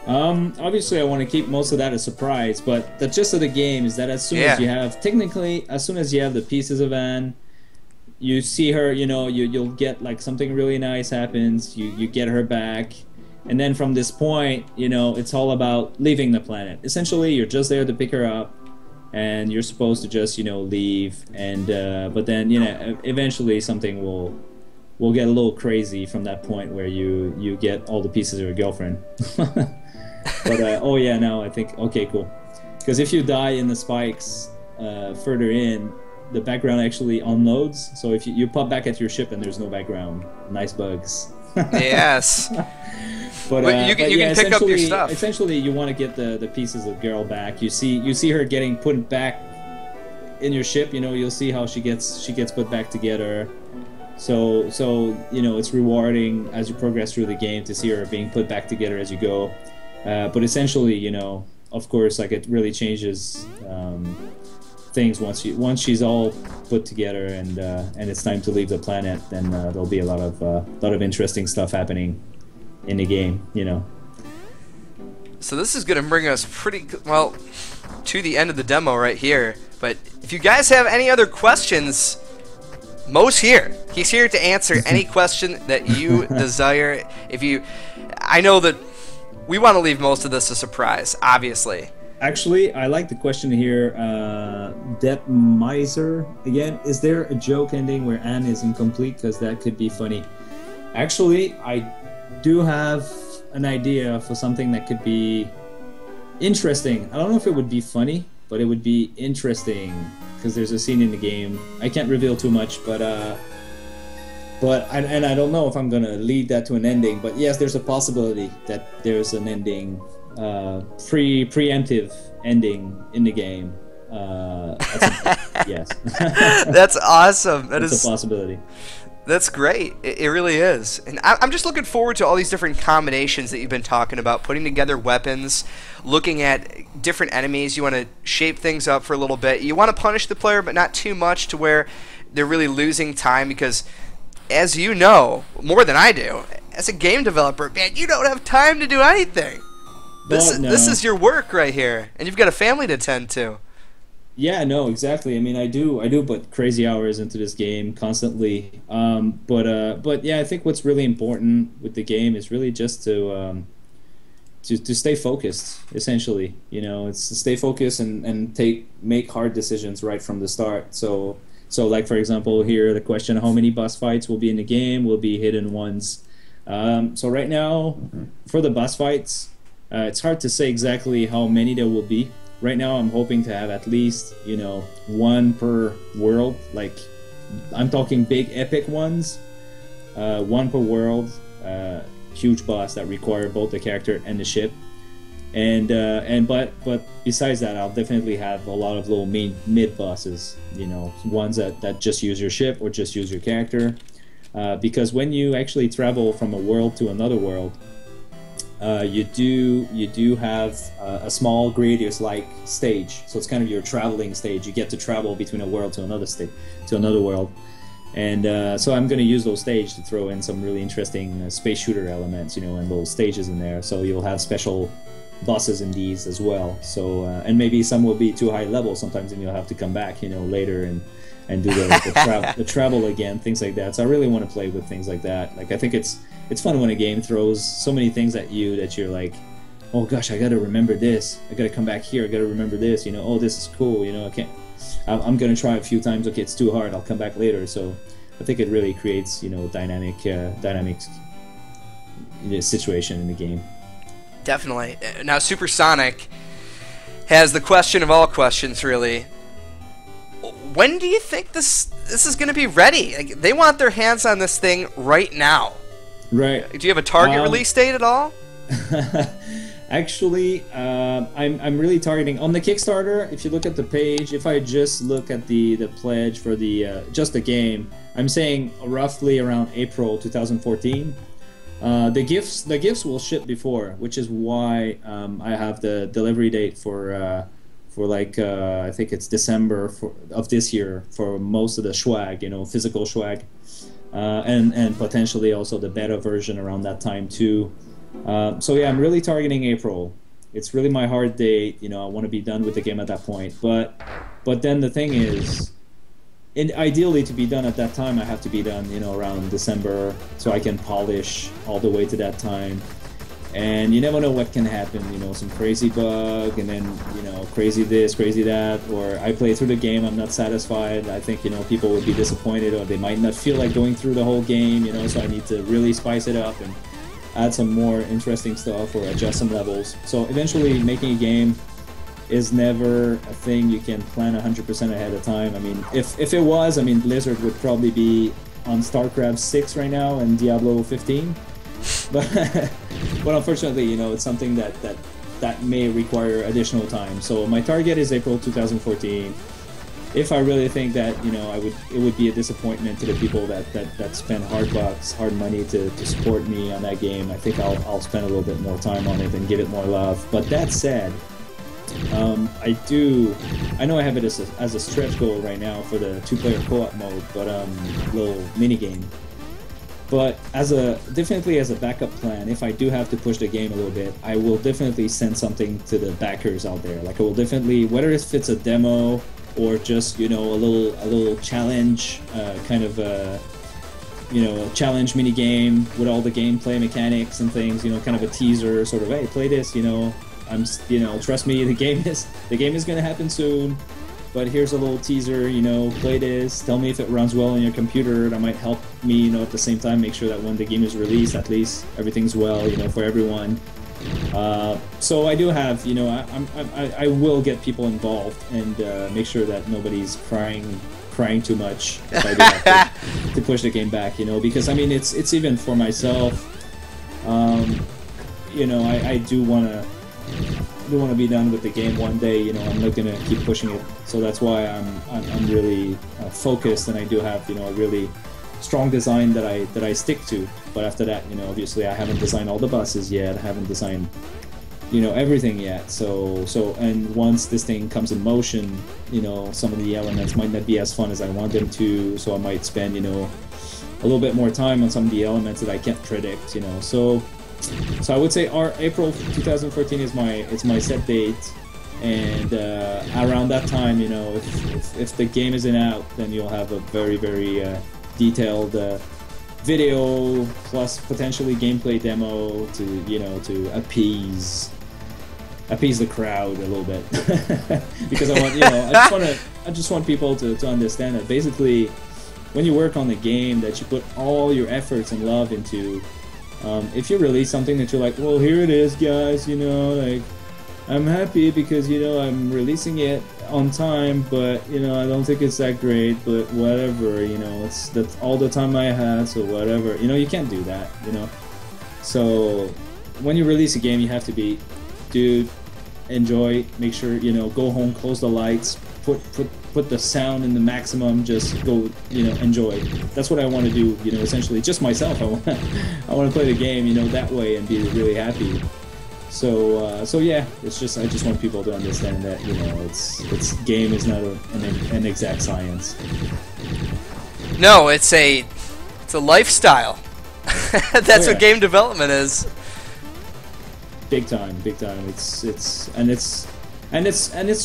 Obviously, I want to keep most of that a surprise, but the gist of the game is that as soon as you have, technically, as soon as you have the pieces of Anne, you see her, you know, you'll get like something really nice happens, you get her back, and then from this point, you know, it's all about leaving the planet. Essentially, you're just there to pick her up, and you're supposed to just, you know, leave, and but then, you know, eventually something will get a little crazy from that point where you get all the pieces of your girlfriend. But oh yeah, no, I think okay, cool. Because if you die in the spikes further in, the background actually unloads. So if you pop back at your ship and there's no background, nice bugs. Yes. But you can pick up your stuff. Essentially, you want to get the pieces of girl back. You see her getting put back in your ship. You know, you'll see how she gets put back together. So you know, it's rewarding as you progress through the game to see her being put back together as you go. But essentially, you know, of course, like it really changes things once she's all put together and it's time to leave the planet. Then there'll be a lot of interesting stuff happening in the game, you know. So this is going to bring us pretty well to the end of the demo right here. But if you guys have any other questions, Mo's here. He's here to answer any question that you desire. I know that we want to leave most of this a surprise, obviously. Actually, I like the question here. Debt Miser again. Is there a joke ending where Anne is incomplete? Because that could be funny. Actually, I do have an idea for something that could be interesting. I don't know if it would be funny, but it would be interesting because there's a scene in the game. I can't reveal too much, but I don't know if I'm gonna lead that to an ending. But yes, there's a possibility that there's an ending, preemptive ending in the game. Yes. That's awesome. That's a possibility. That's great. It really is. And I'm just looking forward to all these different combinations that you've been talking about, putting together weapons, looking at different enemies. You want to shape things up for a little bit. You want to punish the player, but not too much to where they're really losing time because, as you know, more than I do, as a game developer, man, you don't have time to do anything. This is your work right here, and you've got a family to tend to. Yeah, no, exactly. I mean, I do put crazy hours into this game constantly. But yeah, I think what's really important with the game is really just to stay focused. Essentially, you know, it's to stay focused and make hard decisions right from the start. So like for example, here the question: how many boss fights will be in the game? Will be hidden ones. So right now, for the boss fights, it's hard to say exactly how many there will be. Right now, I'm hoping to have at least, you know, one per world. Like, I'm talking big epic ones. One per world. Huge boss that require both the character and the ship. But besides that, I'll definitely have a lot of little mid bosses. You know, ones that just use your ship or just use your character. Because when you actually travel from a world to another world, you do have a small Gradius-like stage, so it's kind of your traveling stage. You get to travel between a world to another world, and so I'm going to use those stages to throw in some really interesting space shooter elements, you know, and little stages in there. So you'll have special bosses in these as well. So and maybe some will be too high level sometimes, and you'll have to come back, you know, later and do the travel again, things like that. So I really want to play with things like that. Like I think it's fun when a game throws so many things at you that you're like, oh gosh, I gotta remember this. I gotta come back here. I gotta remember this. You know, oh, this is cool. You know, I'm gonna try a few times. Okay, it's too hard. I'll come back later. So I think it really creates, you know, dynamic situation in the game. Definitely. Now, Supersonic has the question of all questions, really. When do you think this is going to be ready? Like, they want their hands on this thing right now. Right. Do you have a target release date at all? Actually, I'm really targeting on the Kickstarter. If you look at the page, if I just look at the pledge for the just the game, I'm saying roughly around April 2014. The gifts will ship before, which is why I have the delivery date for like I think it's December of this year for most of the swag, you know, physical swag, and potentially also the beta version around that time too. So yeah, I'm really targeting April. It's really my hard date. You know, I want to be done with the game at that point. But then the thing is, ideally to be done at that time, I have to be done, you know, around December, so I can polish all the way to that time. And you never know what can happen, you know, some crazy bug, and then, you know, crazy this, crazy that, or I play through the game, I'm not satisfied. I think, you know, people would be disappointed, or they might not feel like going through the whole game, you know, so I need to really spice it up and add some more interesting stuff or adjust some levels. So eventually making a game is never a thing you can plan 100% ahead of time. I mean, if it was, I mean, Blizzard would probably be on StarCraft 6 right now and Diablo 15. But unfortunately, you know, it's something that may require additional time. So my target is April 2014. If I really think that, you know, it would be a disappointment to the people that spend hard bucks, hard money to support me on that game, I think I'll spend a little bit more time on it and give it more love. But that said, I know I have it as a stretch goal right now for the 2-player co-op mode, but little mini game. But definitely as a backup plan, if I do have to push the game a little bit, I will definitely send something to the backers out there. Like I will definitely, whether if it's a demo or just, you know, a little challenge, kind of you know, a challenge mini game with all the gameplay mechanics and things, you know, kind of a teaser, sort of, hey, play this, you know, you know, trust me, the game is going to happen soon. But here's a little teaser, you know, play this, tell me if it runs well on your computer. That might help me, you know, at the same time make sure that when the game is released, at least everything's well, you know, for everyone. So I do have, you know, I will get people involved and make sure that nobody's crying too much if I do have to push the game back, you know, because I mean, it's even for myself, you know, I do want to be done with the game one day. You know, I'm not gonna keep pushing it, so that's why I'm really focused, and I do have, you know, a really strong design that I stick to. But after that, you know, obviously I haven't designed all the buses yet. I haven't designed, you know, everything yet. So and once this thing comes in motion, you know, some of the elements might not be as fun as I want them to. So I might spend, you know, a little bit more time on some of the elements that I can't predict. You know, so I would say April 2014 is my set date, and around that time, you know, if the game isn't out, then you'll have a very detailed video plus potentially gameplay demo to, you know, to appease the crowd a little bit. Because I want, you know, I just want people to understand that basically when you work on the game that you put all your efforts and love into. If you release something that you're like, well, here it is, guys, you know, like, I'm happy because, you know, I'm releasing it on time, but, you know, I don't think it's that great, but whatever, you know, that's all the time I had, so whatever. You know, you can't do that, you know. So when you release a game, you have to be, dude, enjoy, make sure, you know, go home, close the lights, put the sound in the maximum, just go, you know, enjoy. That's what I want to do, you know, essentially, just myself. I want to play the game, you know, that way and be really happy. So yeah, I just want people to understand that, you know, it's game is not an exact science. No, it's a lifestyle. That's what game development is. Big time. It's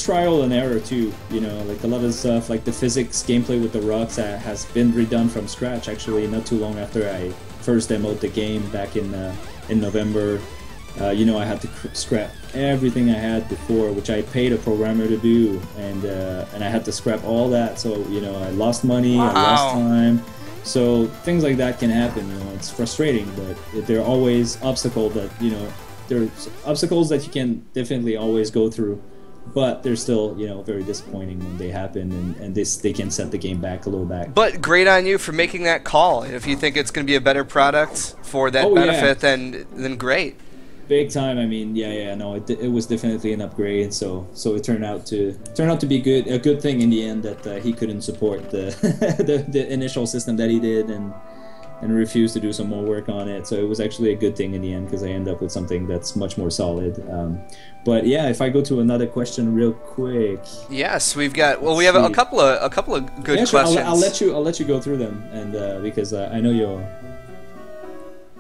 trial and error too, you know, like a lot of stuff, like the physics gameplay with the rocks has been redone from scratch, actually, not too long after I first demoed the game back in November. You know, I had to scrap everything I had before, which I paid a programmer to do, and I had to scrap all that, so, you know, I lost money, wow. I lost time. So things like that can happen, you know, it's frustrating, but there are always obstacles that, you know, there's obstacles that you can definitely always go through. But they're still, you know, very disappointing when they happen, and they can set the game back a little back. But great on you for making that call. If you think it's going to be a better product for that benefit, yeah, then great. Big time. I mean, no, it was definitely an upgrade. So it turned out to be a good thing in the end that he couldn't support the the initial system that he did, and refused to do some more work on it. So it was actually a good thing in the end, because I end up with something that's much more solid. But yeah, if I go to another question real quick. Yes, we have a couple of good questions. I'll let you go through them, and because I know you'll.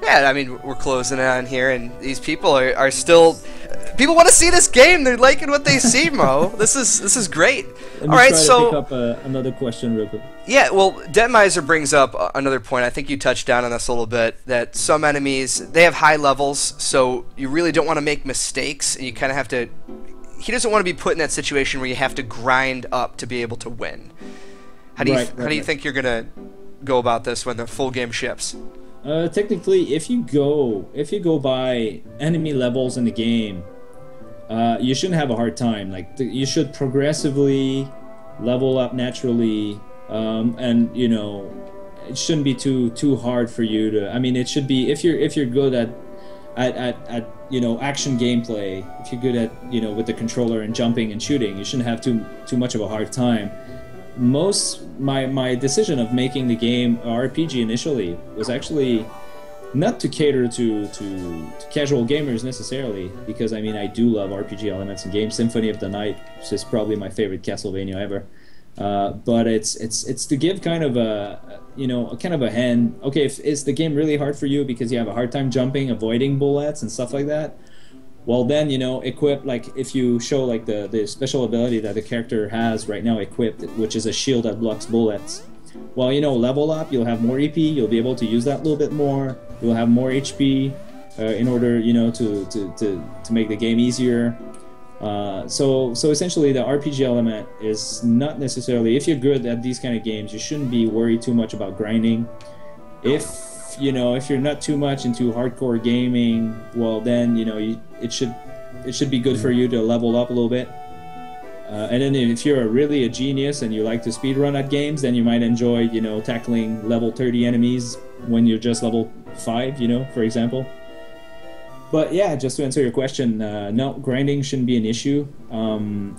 Yeah, I mean, we're closing on here, and these people are still... People want to see this game. They're liking what they see, Mo. This is great. Let me All right, try so... to pick up another question real quick. Yeah, well, Detmiser brings up another point. I think you touched down on this a little bit, that some enemies, they have high levels, so you really don't want to make mistakes, and you kind of have to... He doesn't want to be put in that situation where you have to grind up to be able to win. How do you think you're going to go about this when the full game ships? Technically, if you go by enemy levels in the game, you shouldn't have a hard time. Like you should progressively level up naturally, and you know, it shouldn't be too hard for you to. I mean, it should be if you're good at you know, action gameplay. If you're good at, you know, with the controller and jumping and shooting, you shouldn't have too much of a hard time. My decision of making the game a RPG initially was actually not to cater to casual gamers necessarily, because I mean I do love RPG elements in games. Symphony of the Night is probably my favorite Castlevania ever, but it's to give kind of a, you know, kind of a hand. Okay, is the game really hard for you because you have a hard time jumping, avoiding bullets and stuff like that? Well then, you know, equip, like if you show like the special ability that the character has right now equipped, which is a shield that blocks bullets. Well, you know, level up, you'll have more EP, you'll be able to use that a little bit more, you'll have more HP in order, you know, to make the game easier. So essentially the RPG element is not necessarily, if you're good at these kind of games, you shouldn't be worried too much about grinding. If you know, if you're not too much into hardcore gaming, well then, you know, it should be good for you to level up a little bit. And then if you're really a genius and you like to speedrun at games, then you might enjoy, you know, tackling level 30 enemies when you're just level 5, you know, for example. But yeah, just to answer your question, no, grinding shouldn't be an issue.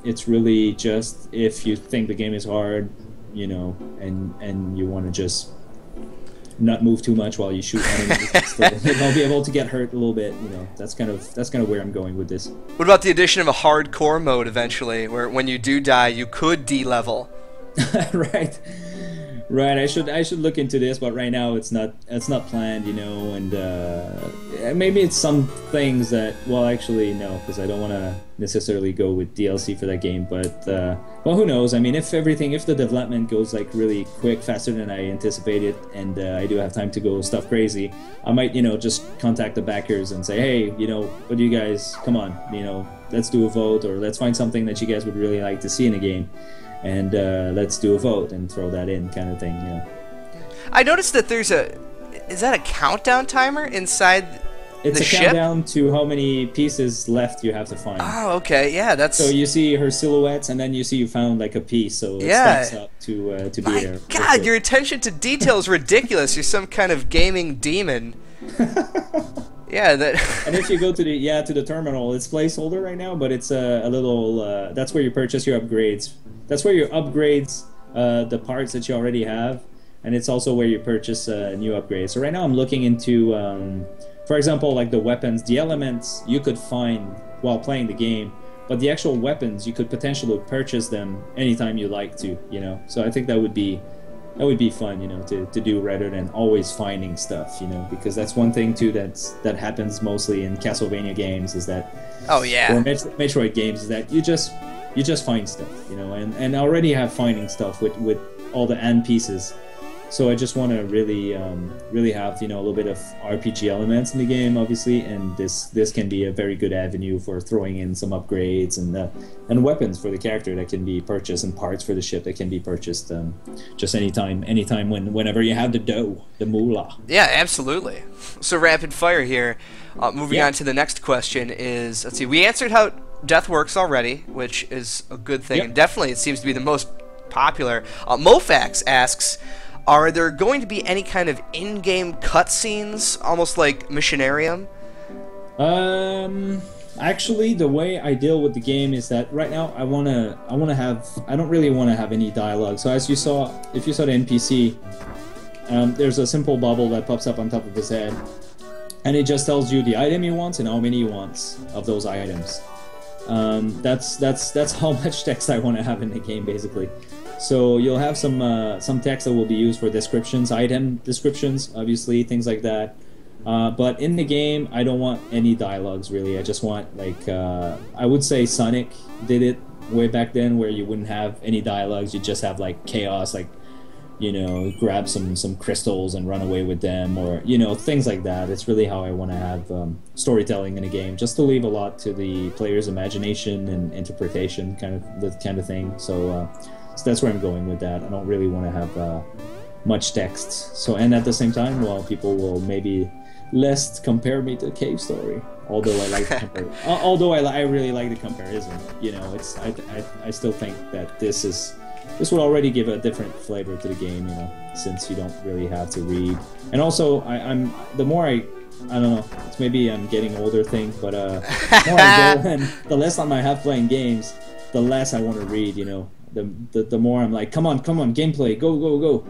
It's really just if you think the game is hard, you know, and you want to just not move too much while you shoot enemies. They'll be able to get hurt a little bit. You know, that's kind of where I'm going with this. What about the addition of a hardcore mode eventually, where when you do die, you could de-level? Right. I should look into this, but right now it's not planned, you know, and maybe it's some things that, well, actually no, because I don't want to necessarily go with DLC for that game, but well, who knows? I mean, if the development goes like really quick, faster than I anticipated, and I do have time to go stuff crazy, I might, you know, just contact the backers and say, hey, you know, what do you guys, come on, you know, let's do a vote, or let's find something that you guys would really like to see in a game. And let's do a vote and throw that in, kind of thing, you know. I noticed that is that a countdown timer inside it's the a ship? Countdown to how many pieces left you have to find. Oh, okay, yeah, that's... So you see her silhouettes, and then you see you found like a piece, so it stacks up to be My there. God, your attention to detail is ridiculous. You're some kind of gaming demon. Yeah, that. And if you go to the terminal, it's placeholder right now, but it's a little. That's where you purchase your upgrades. That's where you upgrades the parts that you already have, and it's also where you purchase new upgrades. So right now I'm looking into, for example, like the weapons, the elements you could find while playing the game, but the actual weapons you could potentially purchase them anytime you like to. You know, so I think that would be fun, you know, to do rather than always finding stuff, you know, because that's one thing too that happens mostly in Castlevania games is that, oh yeah, or Metroid games, is that you just find stuff, you know, and I already have finding stuff with all the N pieces, so I just want to really have, you know, a little bit of RPG elements in the game, obviously, and this can be a very good avenue for throwing in some upgrades and weapons for the character that can be purchased, and parts for the ship that can be purchased just anytime whenever you have the dough, the moolah. Yeah, absolutely. So rapid fire here. Moving on to the next question is, let's see, we answered how death works already, which is a good thing, and definitely it seems to be the most popular. Mofax asks, are there going to be any kind of in-game cutscenes, almost like Missionarium? Actually, the way I deal with the game is that right now I don't really want to have any dialogue. So as you saw, if you saw the NPC, there's a simple bubble that pops up on top of his head, and it just tells you the item he wants and how many he wants of those items. That's how much text I want to have in the game, basically. So you'll have some text that will be used for descriptions, item descriptions, obviously, things like that. But in the game, I don't want any dialogues really. I just want like I would say Sonic did it way back then, where you wouldn't have any dialogues. You just have like chaos, like grab some crystals and run away with them, or things like that. It's really how I want to have storytelling in a game, just to leave a lot to the player's imagination and interpretation, kind of thing. So that's where I'm going with that. I don't really want to have much text. So, and at the same time, well, people will maybe less compare me to Cave Story, although I like the although I really like the comparison. It's I still think that this would already give a different flavor to the game, since you don't really have to read. And also, I'm the more I don't know, it's maybe I'm getting older thing, but the more I go and the less time I have playing games, the less I want to read. The more I'm like, come on, gameplay, go.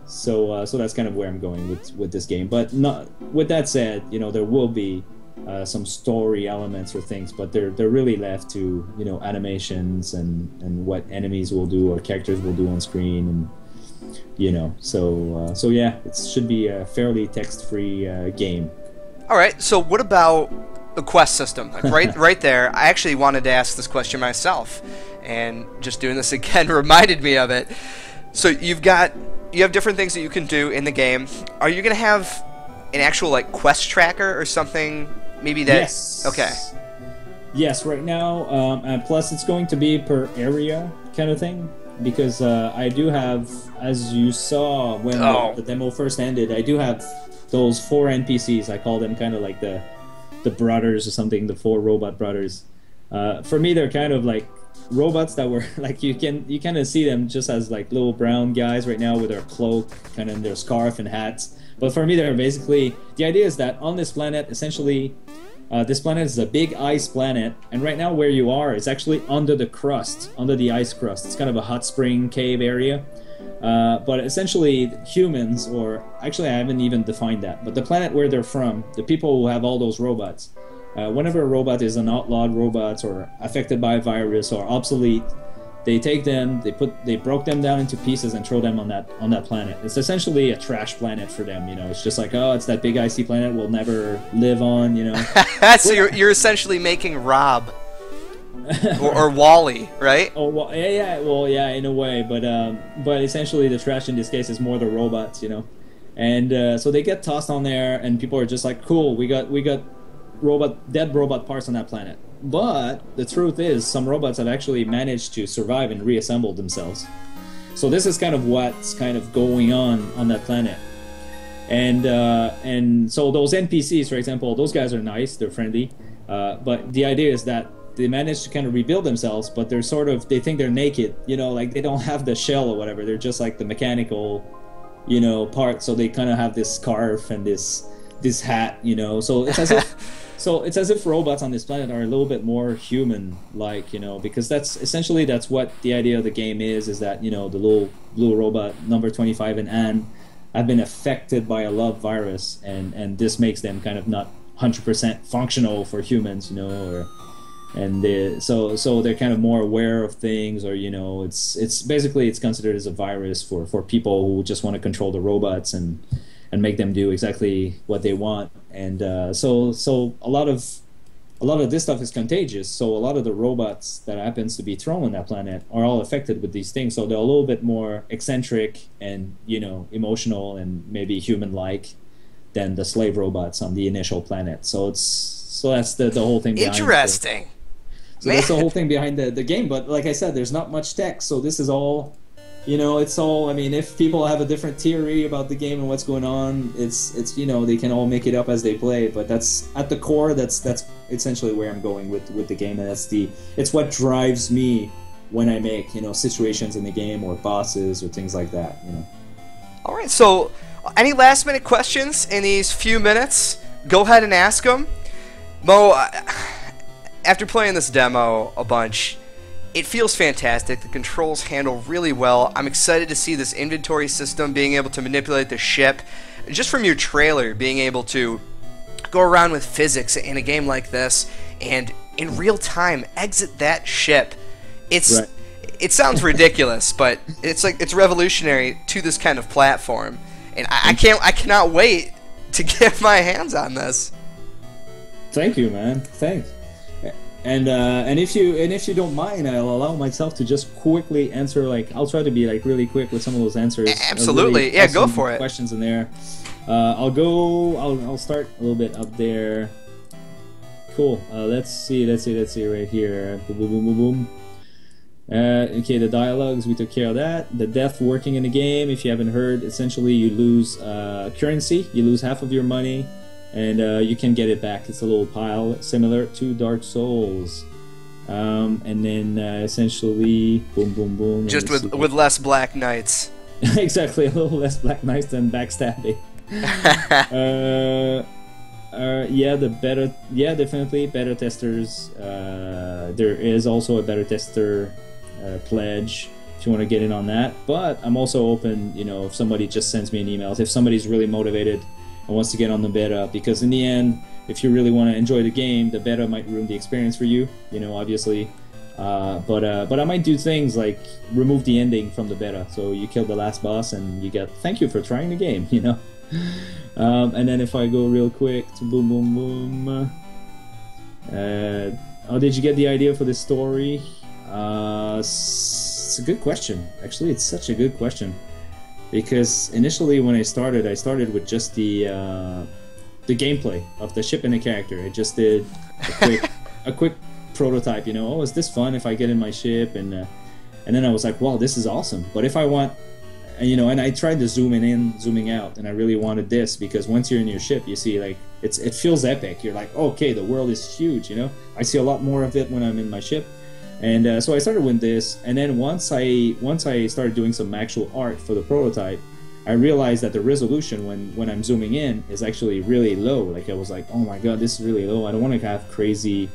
So that's kind of where I'm going with this game. But not with that said, there will be some story elements or things, but they're really left to animations and what enemies will do or characters will do on screen, and so yeah, it should be a fairly text-free game. All right. So what about the quest system? Like right there, I actually wanted to ask this question myself, and just doing this again reminded me of it. So you have different things that you can do in the game. Are you going to have an actual like quest tracker or something? Maybe that. Yes. Okay. Yes. Right now, and plus it's going to be per area kind of thing, because I do have, as you saw when the demo first ended, I do have those 4 NPCs. I call them kind of like the brothers or something, the 4 robot brothers. For me, they're kind of like robots that were like you kind of see them just as like little brown guys right now with their cloak, kind of their scarf and hats. But for me, they're basically, the idea is that on this planet, essentially, this planet is a big ice planet, and right now where you are is actually under the crust, under the ice crust. It's kind of a hot spring cave area. But essentially, humans, or actually I haven't even defined that, but the planet where they're from, the people who have all those robots, whenever a robot is an outlawed robot or affected by a virus or obsolete, they take them, they broke them down into pieces and throw them on that planet. It's essentially a trash planet for them. It's just like, oh, it's that big icy planet we'll never live on. So you're essentially making Rob or Wally, right? Oh, well, yeah, in a way, but essentially the trash in this case is more the robots, and so they get tossed on there, and people are just like, cool, we got dead robot parts on that planet. But the truth is, some robots have actually managed to survive and reassemble themselves. So this is kind of what's kind of going on that planet. And so those NPCs, for example, those guys are nice, they're friendly, but the idea is that they manage to kind of rebuild themselves, but they think they're naked, like they don't have the shell or whatever. They're just like the mechanical, part. So they kind of have this scarf and this hat, so it's as if it's as if robots on this planet are a little bit more human-like, because that's what the idea of the game is that, the little blue robot number 25 and A.N.N.E have been affected by a love virus, and this makes them kind of not 100% functional for humans, so they're kind of more aware of things, or it's basically it's considered as a virus for people who just want to control the robots and make them do exactly what they want. And so a lot of this stuff is contagious. So a lot of the robots that happens to be thrown on that planet are all affected with these things. So they're a little bit more eccentric and emotional and maybe human-like than the slave robots on the initial planet. So that's the whole thing behind Interesting. That's the whole thing behind the game. But like I said, there's not much text, so this is all. It's all. I mean, if people have a different theory about the game and what's going on, it's they can all make it up as they play. But that's at the core. That's essentially where I'm going with the game, and it's what drives me when I make situations in the game or bosses or things like that. All right. So, any last minute questions in these few minutes? Go ahead and ask them, Mo. After playing this demo a bunch, it feels fantastic. The controls handle really well. I'm excited to see this inventory system, being able to manipulate the ship. Just from your trailer, being able to go around with physics in a game like this and in real time exit that ship. It sounds ridiculous, but it's revolutionary to this kind of platform. And I cannot wait to get my hands on this. Thank you, man. Thanks. And if you don't mind, I'll allow myself to just quickly answer. Like, I'll try to be like really quick with some of those answers. Absolutely, really yeah, go for it. Questions in there. I'll start a little bit up there. Cool. Let's see right here. Boom, boom, boom, boom, boom. Okay, the dialogues, we took care of that. The death working in the game, if you haven't heard, essentially you lose currency, you lose half of your money, and you can get it back. It's a little pile, similar to Dark Souls. And then essentially, boom, boom, boom. Just with less Black Knights. Exactly, a little less Black Knights than backstabbing. Definitely beta testers. There is also a beta tester pledge if you want to get in on that, but I'm also open, if somebody just sends me an email, if somebody's really motivated and wants to get on the beta, because in the end, if you really want to enjoy the game, the beta might ruin the experience for you, obviously. But I might do things like remove the ending from the beta, so you kill the last boss and you get thank you for trying the game, and then if I go real quick to boom boom boom, how did you get the idea for this story? It's a good question. Actually, it's such a good question, because initially when I started with just the gameplay of the ship and the character. I just did a quick prototype. Oh, is this fun if I get in my ship? And then I was like, wow, this is awesome. But if I want, and I tried to zooming in, zooming out, and I really wanted this, because once you're in your ship, you see like it feels epic. You're like, okay, the world is huge. I see a lot more of it when I'm in my ship. And so I started with this, and then once I started doing some actual art for the prototype, I realized that the resolution when I'm zooming in is actually really low. Like, I was like, oh my god, this is really low. I don't want to have crazy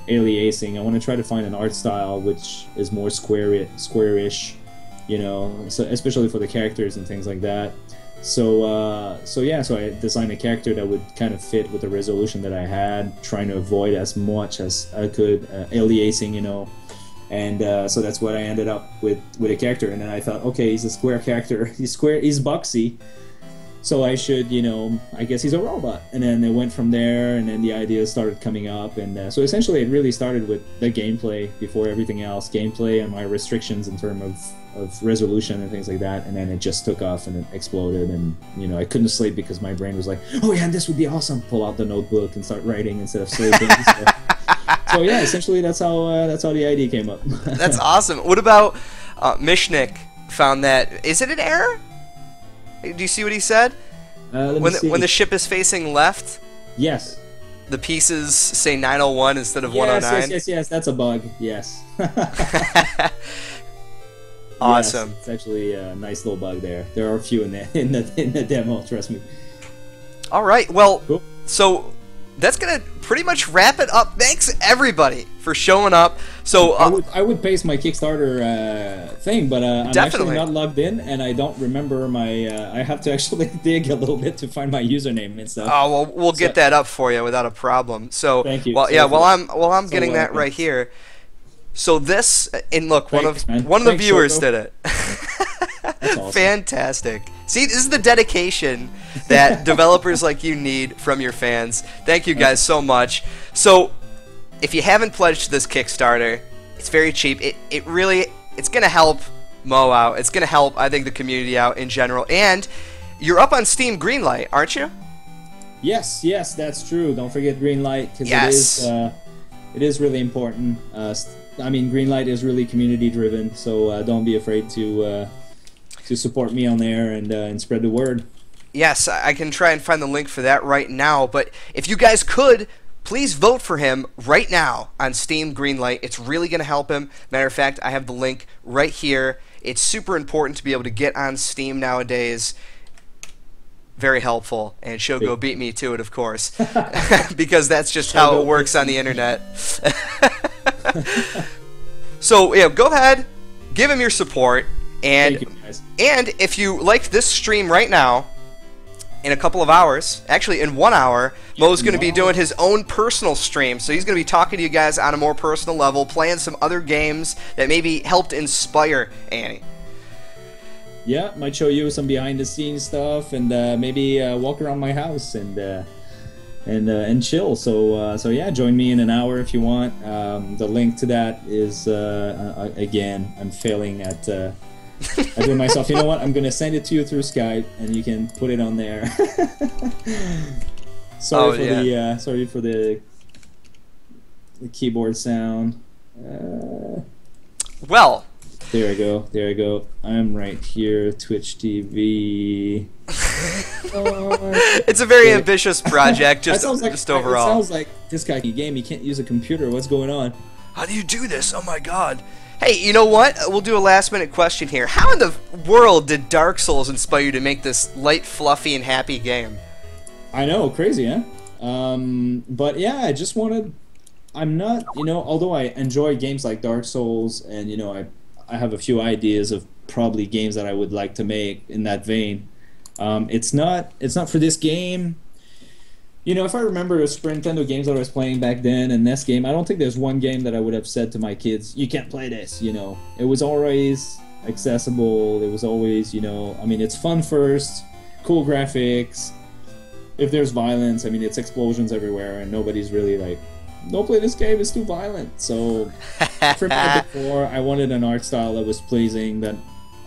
aliasing. I want to try to find an art style which is more squarish, so especially for the characters and things like that. So I designed a character that would kind of fit with the resolution that I had, trying to avoid as much as I could aliasing, and so that's what I ended up with a character. And then I thought, okay, he's a square character, he's boxy, so I should, I guess he's a robot. And then it went from there, and then the ideas started coming up, and so essentially it really started with the gameplay before everything else, gameplay and my restrictions in terms of resolution and things like that, and then it just took off and it exploded. And I couldn't sleep because my brain was like, oh yeah, this would be awesome, pull out the notebook and start writing instead of sleeping. So yeah, essentially that's how the idea came up. That's awesome. What about Mishnik found that, is it an error? Do you see what he said? When the ship is facing left, yes, the pieces say 901 instead of 109. Yes, that's a bug. Yes. Awesome. Yes, it's actually a nice little bug there. There are a few in the demo, trust me. All right, well, cool. So that's gonna pretty much wrap it up. Thanks everybody for showing up. So I would paste my Kickstarter thing, but I'm actually not logged in, and I don't remember my. I have to actually dig a little bit to find my username and stuff. Oh well, we'll get that up for you without a problem. So thank you. Well, yeah, while I'm getting that right here. So this, and look, one of the viewers did it. That's awesome. Fantastic. See, this is the dedication that developers like you need from your fans. Thank you guys so much. So, if you haven't pledged to this Kickstarter, it's very cheap. It's gonna help Mo out. It's gonna help, I think, the community out in general. And you're up on Steam Greenlight, aren't you? Yes, that's true. Don't forget Greenlight, because it is really important. I mean, Greenlight is really community driven, so don't be afraid to support me on there and spread the word. Yes, I can try and find the link for that right now, but if you guys could, please vote for him right now on Steam Greenlight. It's really going to help him. Matter of fact, I have the link right here. It's super important to be able to get on Steam nowadays. Very helpful, and Shogo beat me to it, of course, because that's just how it works on the internet. So yeah, go ahead, give him your support, and thank you, guys. And if you like this stream right now, in a couple of hours, actually in 1 hour, Mo's going to be doing his own personal stream. So he's going to be talking to you guys on a more personal level, playing some other games that maybe helped inspire A.N.N.E. yeah, might show you some behind the scenes stuff, and maybe walk around my house and chill. So yeah, join me in an hour if you want. The link to that is again, I'm failing at doing myself. You know what? I'm gonna send it to you through Skype, and you can put it on there. Sorry for the keyboard sound. Well, there I go. I'm right here, Twitch TV. It's a very ambitious project, just overall. It sounds like this guy game. He can't use a computer. What's going on? How do you do this? Oh my god. Hey, you know what? We'll do a last-minute question here. How in the world did Dark Souls inspire you to make this light, fluffy, and happy game? I know, crazy, huh? But yeah, I just wanted... I'm not, although I enjoy games like Dark Souls, and, I have a few ideas of probably games that I would like to make in that vein. It's not for this game. If I remember the Super Nintendo games that I was playing back then and NES game, I don't think there's one game that I would have said to my kids, you can't play this, It was always accessible. It was always, it's fun first, cool graphics. If there's violence, it's explosions everywhere, and nobody's really like, don't play this game, it's too violent. So for me before, I wanted an art style that was pleasing, that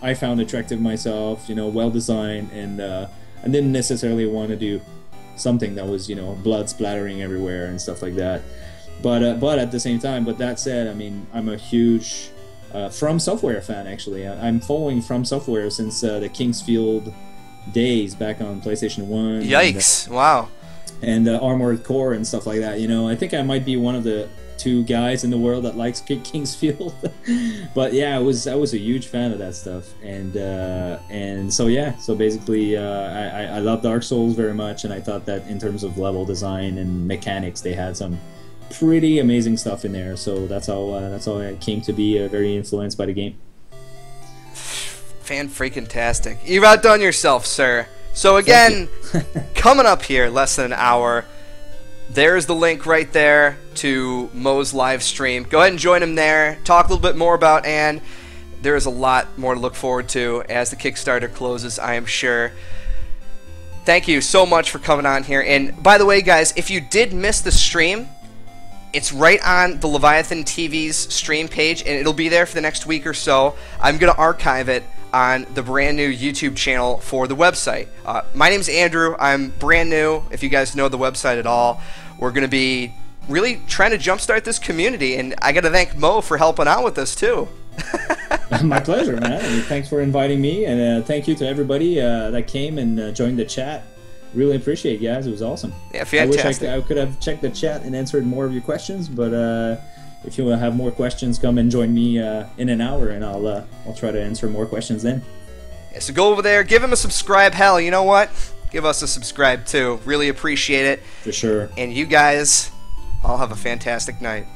I found attractive myself, well designed, and I didn't necessarily want to do something that was, blood splattering everywhere and stuff like that. But at the same time, but that said, I'm a huge From Software fan, actually. I'm following From Software since the Kingsfield days back on PlayStation 1. Yikes, wow. And Armored Core and stuff like that. I think I might be one of the 2 guys in the world that likes Kingsfield. But yeah, I was a huge fan of that stuff, and so yeah, so basically I love Dark Souls very much, and I thought that in terms of level design and mechanics, they had some pretty amazing stuff in there. So that's how I came to be very influenced by the game. Fan-freaking-tastic. You've outdone yourself, sir. So again, coming up here, less than an hour, there's the link right there to Mo's live stream. Go ahead and join him there. Talk a little bit more about Anne. There is a lot more to look forward to as the Kickstarter closes, I am sure. Thank you so much for coming on here. And by the way, guys, if you did miss the stream, it's right on the Leviathyn TV's stream page, and it'll be there for the next week or so. I'm going to archive it on the brand new YouTube channel for the website. My name's Andrew. I'm brand new, if you guys know the website at all. We're going to be really trying to jumpstart this community, and I got to thank Mo for helping out with this too. My pleasure, man. Thanks for inviting me, and thank you to everybody that came and joined the chat. Really appreciate it, guys. It was awesome. Yeah, fantastic. I wish I could have checked the chat and answered more of your questions, but if you want to have more questions, come and join me in an hour, and I'll try to answer more questions then. Yeah, so go over there, give him a subscribe. Hell, you know what? Give us a subscribe too. Really appreciate it. For sure. And you guys all have a fantastic night.